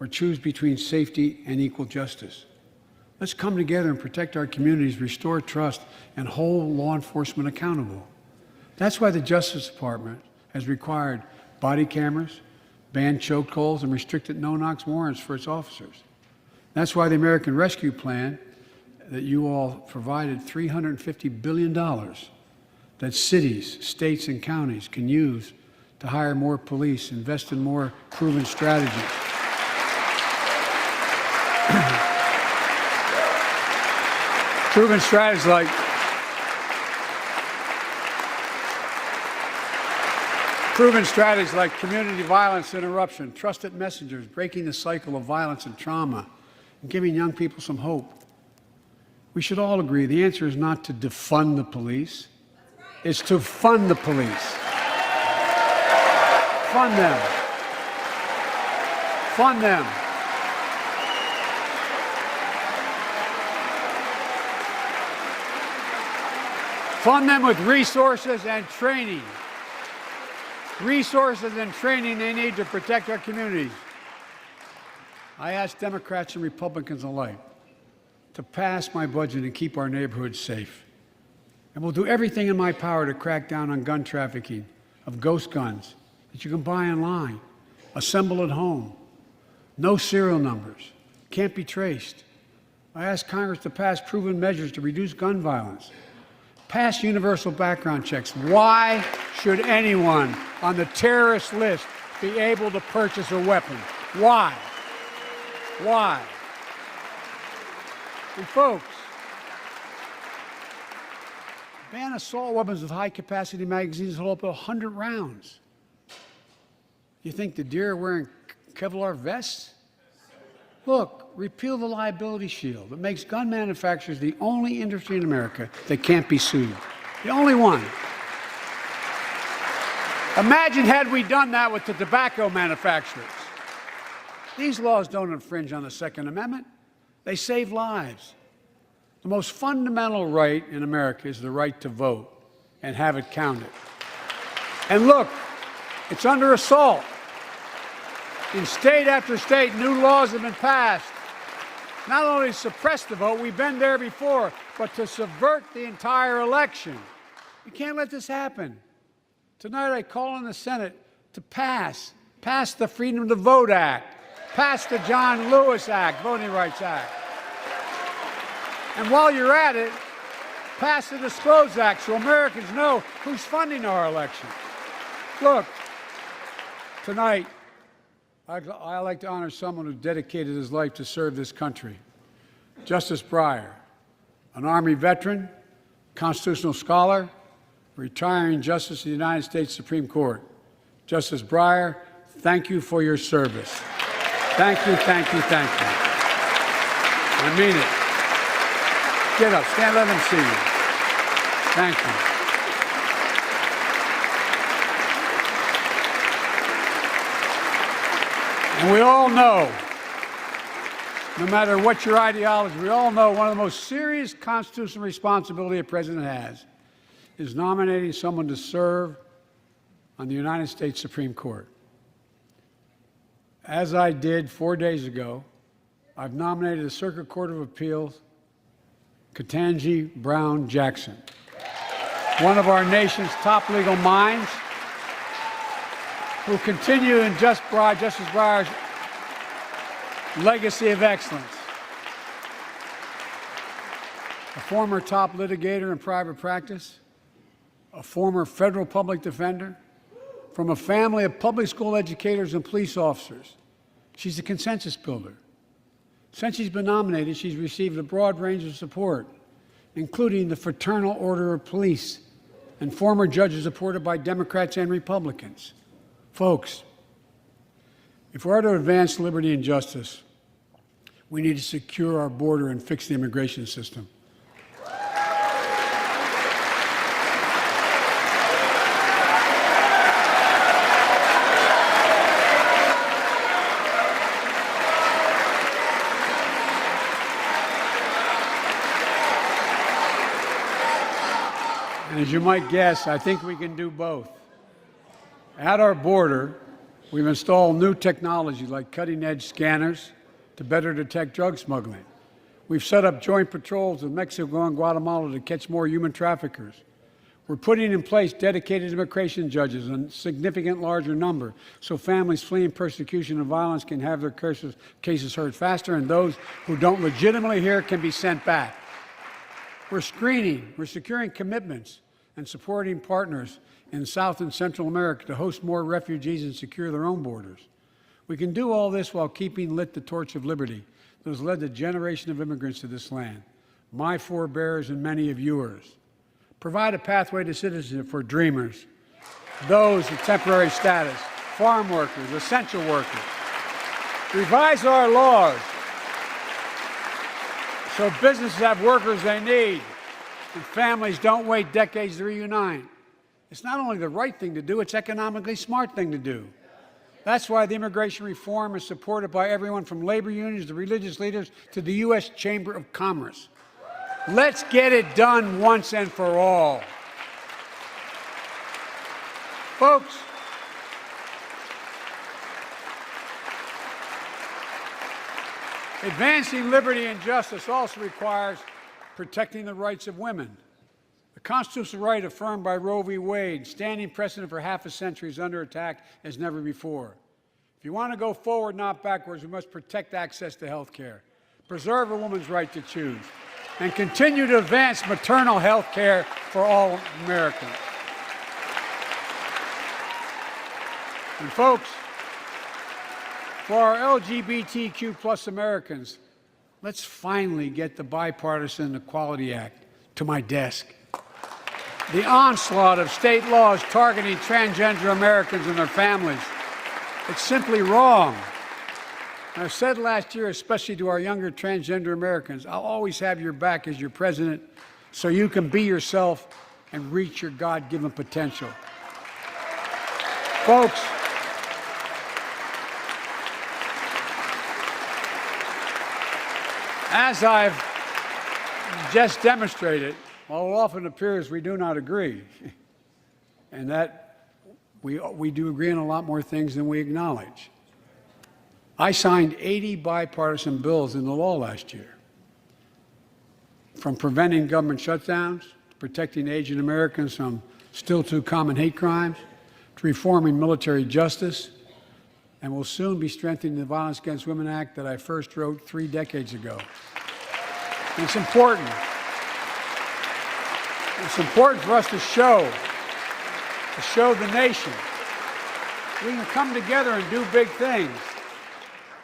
[SPEAKER 4] or choose between safety and equal justice. Let's come together and protect our communities, restore trust, and hold law enforcement accountable. That's why the Justice Department has required body cameras, banned chokeholds, and restricted no-knock warrants for its officers. That's why the American Rescue Plan that you all provided $350 billion that cities, states, and counties can use to hire more police, invest in more proven strategies. Proven strategies like community violence interruption, trusted messengers, breaking the cycle of violence and trauma, and giving young people some hope. We should all agree the answer is not to defund the police. It's to fund the police. Fund them. Fund them. Fund them with resources and training. Resources and training they need to protect our communities. I ask Democrats and Republicans alike to pass my budget and keep our neighborhoods safe. And we'll do everything in my power to crack down on gun trafficking of ghost guns that you can buy online, assemble at home, no serial numbers, can't be traced. I ask Congress to pass proven measures to reduce gun violence. Pass universal background checks. Why should anyone on the terrorist list be able to purchase a weapon? Why? Why? And folks, ban assault weapons with high-capacity magazines that hold up to 100 rounds. You think the deer are wearing Kevlar vests? Look, repeal the liability shield. It makes gun manufacturers the only industry in America that can't be sued. The only one. Imagine had we done that with the tobacco manufacturers. These laws don't infringe on the Second Amendment. They save lives. The most fundamental right in America is the right to vote and have it counted. And look, It's under assault. In state after state, new laws have been passed, not only to suppress the vote, we've been there before, but to subvert the entire election. You can't let this happen. Tonight I call on the Senate to pass the Freedom to Vote Act, pass the John Lewis Act, Voting Rights Act. And while you're at it, pass the Disclose Act so Americans know who's funding our elections. Look, tonight, I'd like to honor someone who dedicated his life to serve this country. Justice Breyer, an Army veteran, constitutional scholar, retiring Justice of the United States Supreme Court. Justice Breyer, thank you for your service. Thank you, thank you, thank you. I mean it. Get up, stand, let them see you. Thank you. And we all know, no matter what your ideology, we all know one of the most serious constitutional responsibility a president has is nominating someone to serve on the United States Supreme Court. As I did 4 days ago, I've nominated the Circuit Court of Appeals, Ketanji Brown Jackson, one of our nation's top legal minds, who continue in Justice Breyer's legacy of excellence. A former top litigator in private practice, a former federal public defender, from a family of public school educators and police officers. She's a consensus builder. Since she's been nominated, she's received a broad range of support, including the Fraternal Order of Police and former judges supported by Democrats and Republicans. Folks, if we're to advance liberty and justice, we need to secure our border and fix the immigration system. And as you might guess, I think we can do both. At our border, we've installed new technology like cutting-edge scanners to better detect drug smuggling. We've set up joint patrols with Mexico and Guatemala to catch more human traffickers. We're putting in place dedicated immigration judges in a significant larger number so families fleeing persecution and violence can have their cases heard faster, and those who don't legitimately hear can be sent back. We're screening, we're securing commitments and supporting partners in South and Central America to host more refugees and secure their own borders. We can do all this while keeping lit the torch of liberty that has led a generation of immigrants to this land, my forebears and many of yours. Provide a pathway to citizenship for dreamers, those with temporary status, farm workers, essential workers. Revise our laws so businesses have workers they need and families don't wait decades to reunite. It's not only the right thing to do, it's economically smart thing to do. That's why the immigration reform is supported by everyone from labor unions to religious leaders to the U.S. Chamber of Commerce. Let's get it done once and for all. Folks, advancing liberty and justice also requires protecting the rights of women. The constitutional right affirmed by Roe v. Wade, standing precedent for half a century, is under attack as never before. If you want to go forward, not backwards, we must protect access to health care, preserve a woman's right to choose, and continue to advance maternal health care for all Americans. And folks, for our LGBTQ plus Americans, let's finally get the Bipartisan Equality Act to my desk. The onslaught of state laws targeting transgender Americans and their families, it's simply wrong. And I said last year, especially to our younger transgender Americans, I'll always have your back as your president so you can be yourself and reach your God-given potential. Folks, as I've just demonstrated, while it often appears we do not agree, and that We do agree on a lot more things than we acknowledge. I signed 80 bipartisan bills into law last year, from preventing government shutdowns, to protecting Asian Americans from still too common hate crimes, to reforming military justice, and will soon be strengthening the Violence Against Women Act that I first wrote 3 decades ago. And it's important. It's important for us to show the nation we can come together and do big things.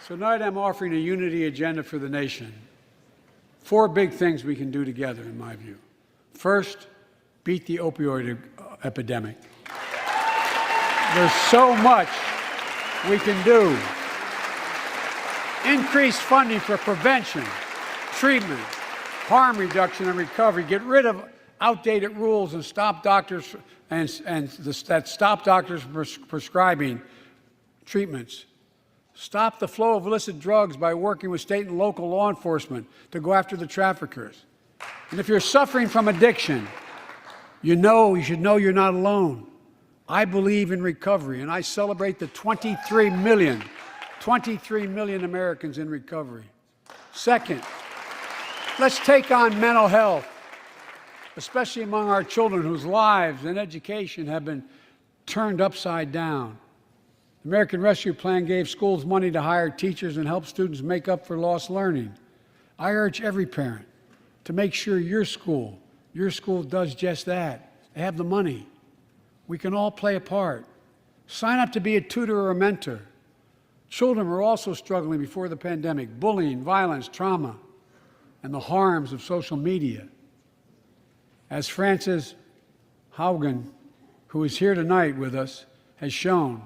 [SPEAKER 4] So tonight I'm offering a unity agenda for the nation. 4 big things we can do together, in my view. First, beat the opioid epidemic. There's so much we can do. Increase funding for prevention, treatment, harm reduction, and recovery. Get rid of outdated rules and stop doctors that stop doctors from prescribing treatments. Stop the flow of illicit drugs by working with state and local law enforcement to go after the traffickers. And if you're suffering from addiction, you should know you're not alone. I believe in recovery, and I celebrate the 23 million Americans in recovery. Second, let's take on mental health, especially among our children whose lives and education have been turned upside down. The American Rescue Plan gave schools money to hire teachers and help students make up for lost learning. I urge every parent to make sure your school does just that. They have the money. We can all play a part. Sign up to be a tutor or a mentor. Children were also struggling before the pandemic: bullying, violence, trauma, and the harms of social media. As Frances Haugen, who is here tonight with us, has shown,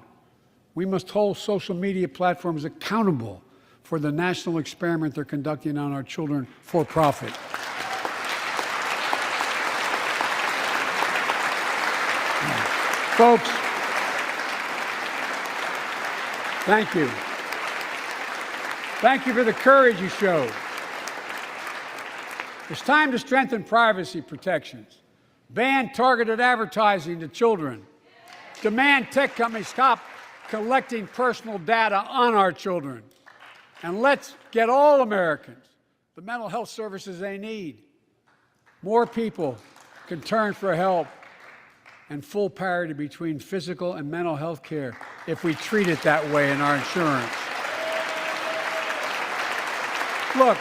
[SPEAKER 4] we must hold social media platforms accountable for the national experiment they're conducting on our children for profit. Folks, thank you. Thank you for the courage you showed. It's time to strengthen privacy protections, ban targeted advertising to children, demand tech companies stop collecting personal data on our children, and let's get all Americans the mental health services they need. More people can turn for help and full parity between physical and mental health care if we treat it that way in our insurance. Look,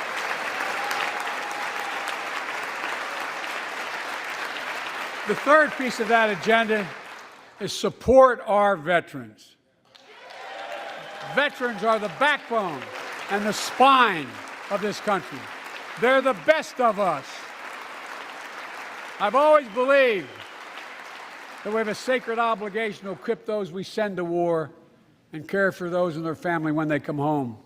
[SPEAKER 4] the third piece of that agenda is support our veterans. Veterans are the backbone and the spine of this country. They're the best of us. I've always believed that we have a sacred obligation to equip those we send to war and care for those in their family when they come home.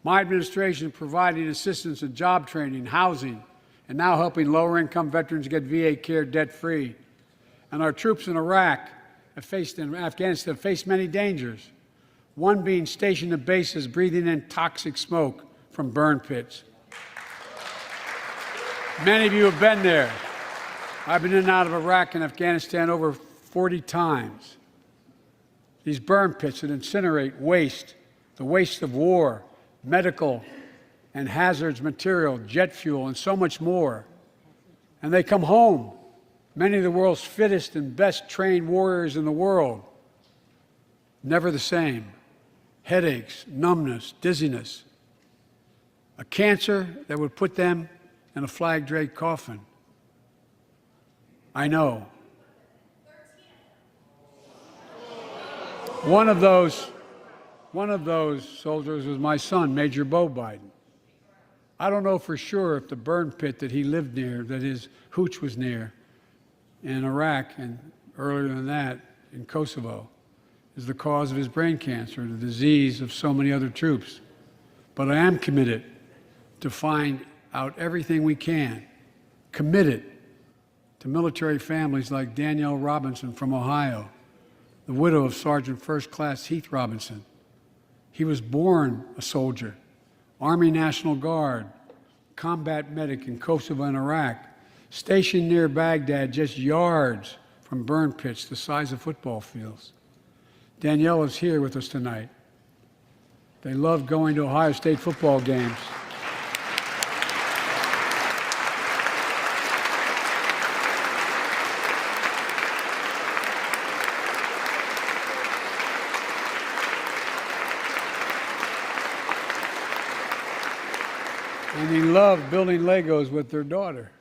[SPEAKER 4] My administration is providing assistance in job training, housing, and now helping lower-income veterans get VA care debt-free. And our troops in Iraq and Afghanistan have faced many dangers, one being stationed at bases breathing in toxic smoke from burn pits. Many of you have been there. I've been in and out of Iraq and Afghanistan over 40 times. These burn pits that incinerate waste, the waste of war, medical and hazardous material, jet fuel, and so much more. And they come home, many of the world's fittest and best trained warriors in the world. Never the same. Headaches, numbness, dizziness. A cancer that would put them in a flag-draped coffin. I know. One of those soldiers was my son, Major Bo Biden. I don't know for sure if the burn pit that he lived near, that his hooch was near in Iraq and earlier than that in Kosovo, is the cause of his brain cancer, the disease of so many other troops. But I am committed to find out everything we can, committed to military families like Danielle Robinson from Ohio, the widow of Sergeant First Class Heath Robinson. He was born a soldier, Army National Guard, combat medic in Kosovo and Iraq, stationed near Baghdad, just yards from burn pits the size of football fields. Danielle is here with us tonight. They love going to Ohio State football games. And they love building Legos with their daughter.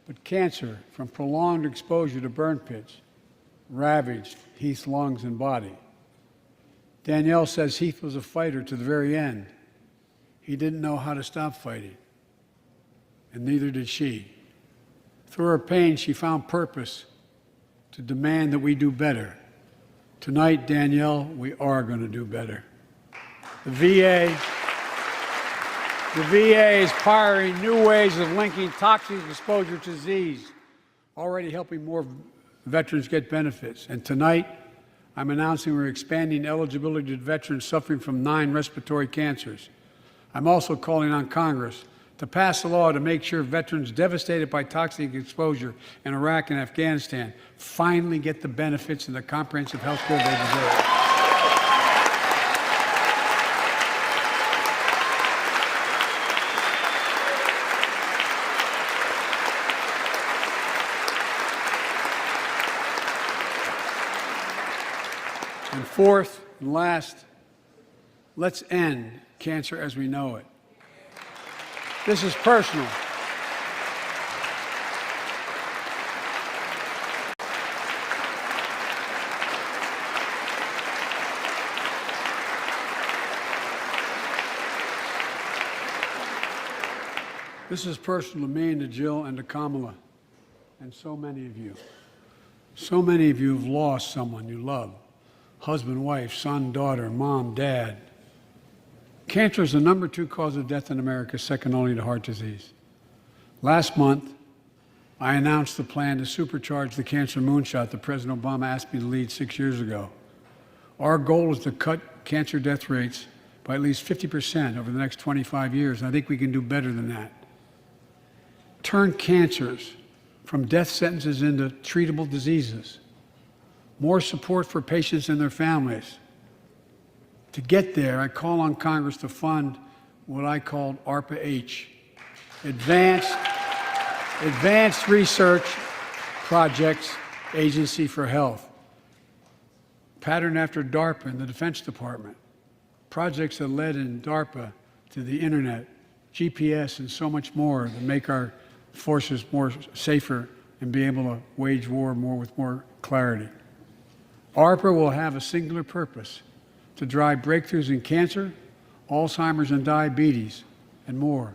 [SPEAKER 4] But cancer from prolonged exposure to burn pits ravaged Heath's lungs and body. Danielle says Heath was a fighter to the very end. He didn't know how to stop fighting, and neither did she. Through her pain, she found purpose to demand that we do better. Tonight, Danielle, we are going to do better. The VA is pioneering new ways of linking toxic exposure to disease, already helping more veterans get benefits. And tonight, I'm announcing we're expanding eligibility to veterans suffering from 9 respiratory cancers. I'm also calling on Congress to pass a law to make sure veterans devastated by toxic exposure in Iraq and Afghanistan finally get the benefits and the comprehensive health care they deserve. And fourth and last, let's end cancer as we know it. This is personal. This is personal to me and to Jill and to Kamala and so many of you. So many of you have lost someone you love. Husband, wife, son, daughter, mom, dad. Cancer is the #2 cause of death in America, second only to heart disease. Last month, I announced the plan to supercharge the cancer moonshot that President Obama asked me to lead 6 years ago. Our goal is to cut cancer death rates by at least 50% over the next 25 years, and I think we can do better than that. Turn cancers from death sentences into treatable diseases. More support for patients and their families. To get there, I call on Congress to fund what I called ARPA-H, Advanced Research Projects Agency for Health, patterned after DARPA and the Defense Department, projects that led in DARPA to the internet, GPS, and so much more to make our forces more safer and be able to wage war with more clarity. ARPA will have a singular purpose: to drive breakthroughs in cancer, Alzheimer's and diabetes, and more.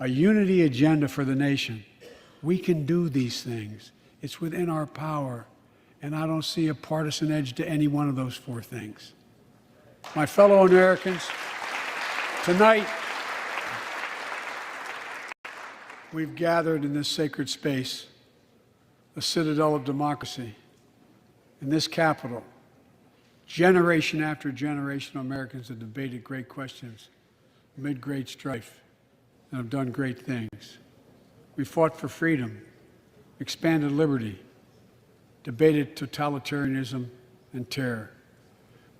[SPEAKER 4] A unity agenda for the nation. We can do these things. It's within our power, and I don't see a partisan edge to any one of those 4 things. My fellow Americans, tonight, we've gathered in this sacred space, the citadel of democracy, in this Capitol. Generation after generation of Americans have debated great questions, amid great strife, and have done great things. We fought for freedom, expanded liberty, debated totalitarianism and terror.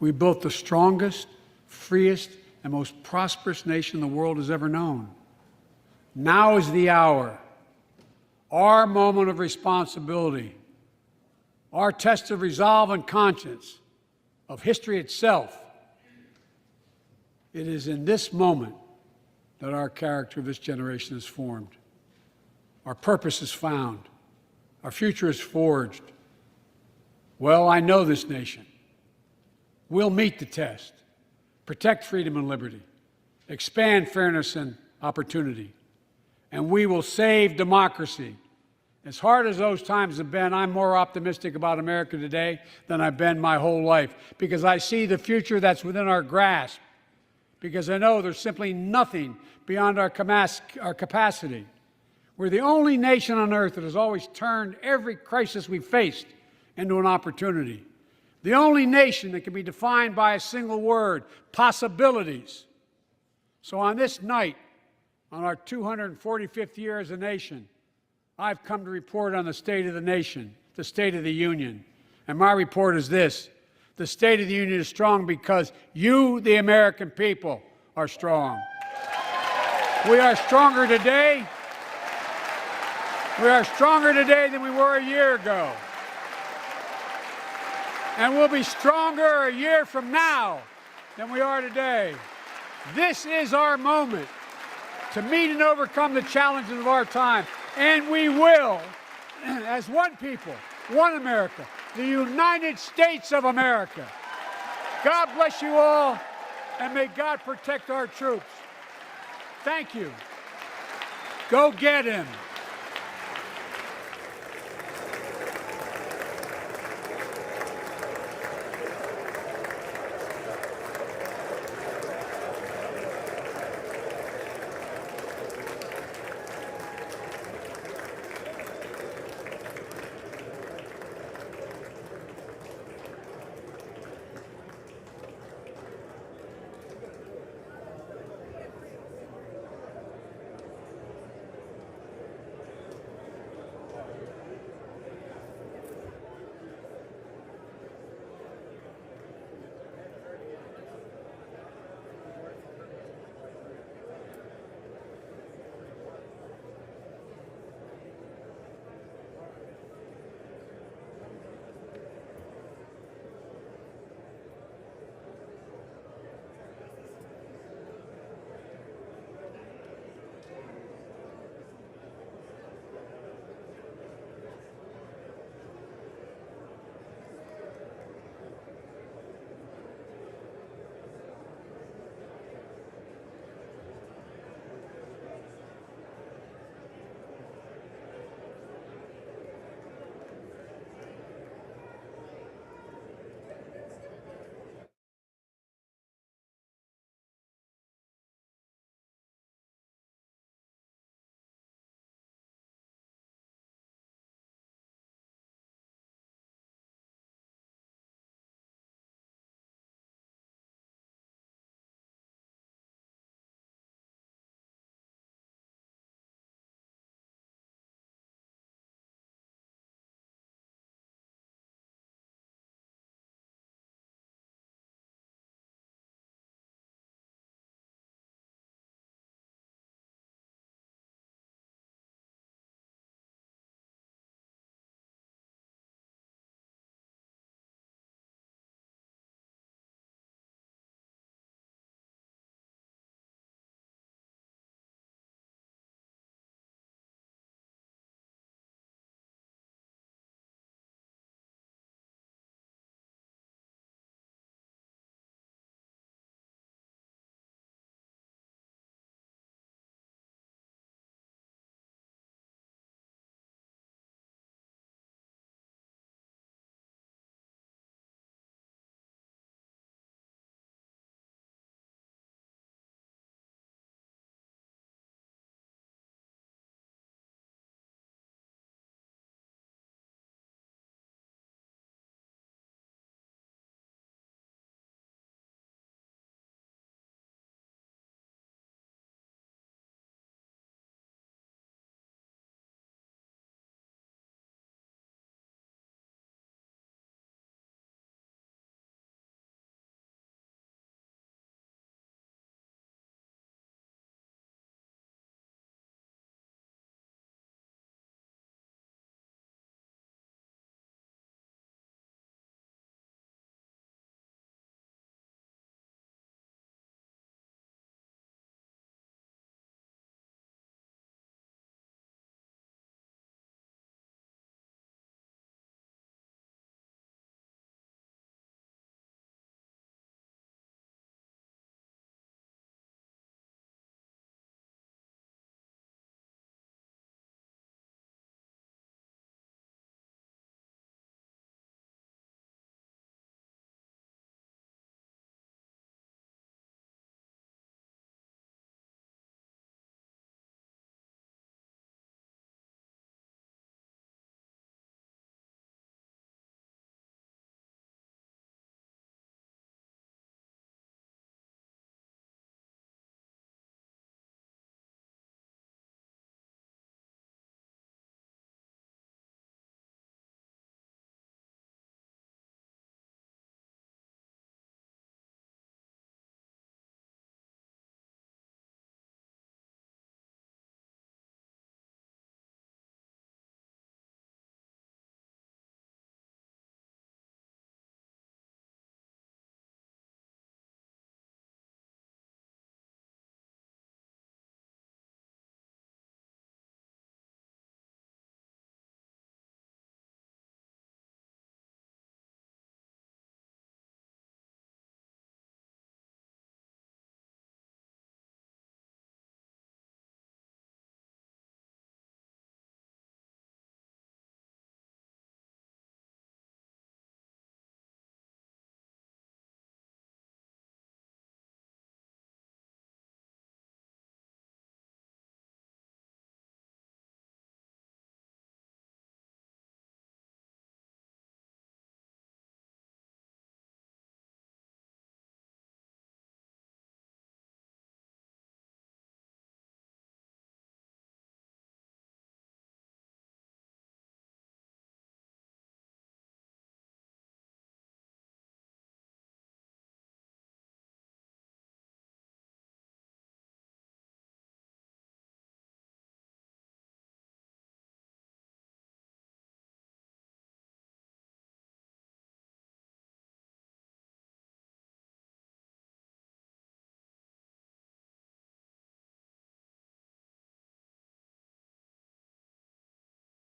[SPEAKER 4] We built the strongest, freest, and most prosperous nation the world has ever known. Now is the hour, our moment of responsibility, our test of resolve and conscience, of history itself. It is in this moment that our character of this generation is formed. Our purpose is found. Our future is forged. Well, I know this nation. We'll meet the test, protect freedom and liberty, expand fairness and opportunity, and we will save democracy. As hard as those times have been, I'm more optimistic about America today than I've been my whole life, because I see the future that's within our grasp, because I know there's simply nothing beyond our capacity. We're the only nation on earth that has always turned every crisis we've faced into an opportunity. The only nation that can be defined by a single word: possibilities. So on this night, on our 245th year as a nation, I've come to report on the state of the nation, the State of the Union. And my report is this: the State of the Union is strong because you, the American people, are strong. We are stronger today. We are stronger today than we were a year ago. And we'll be stronger a year from now than we are today. This is our moment to meet and overcome the challenges of our time. And we will, as one people, one America, the United States of America. God bless you all, and may God protect our troops. Thank you. Go get him.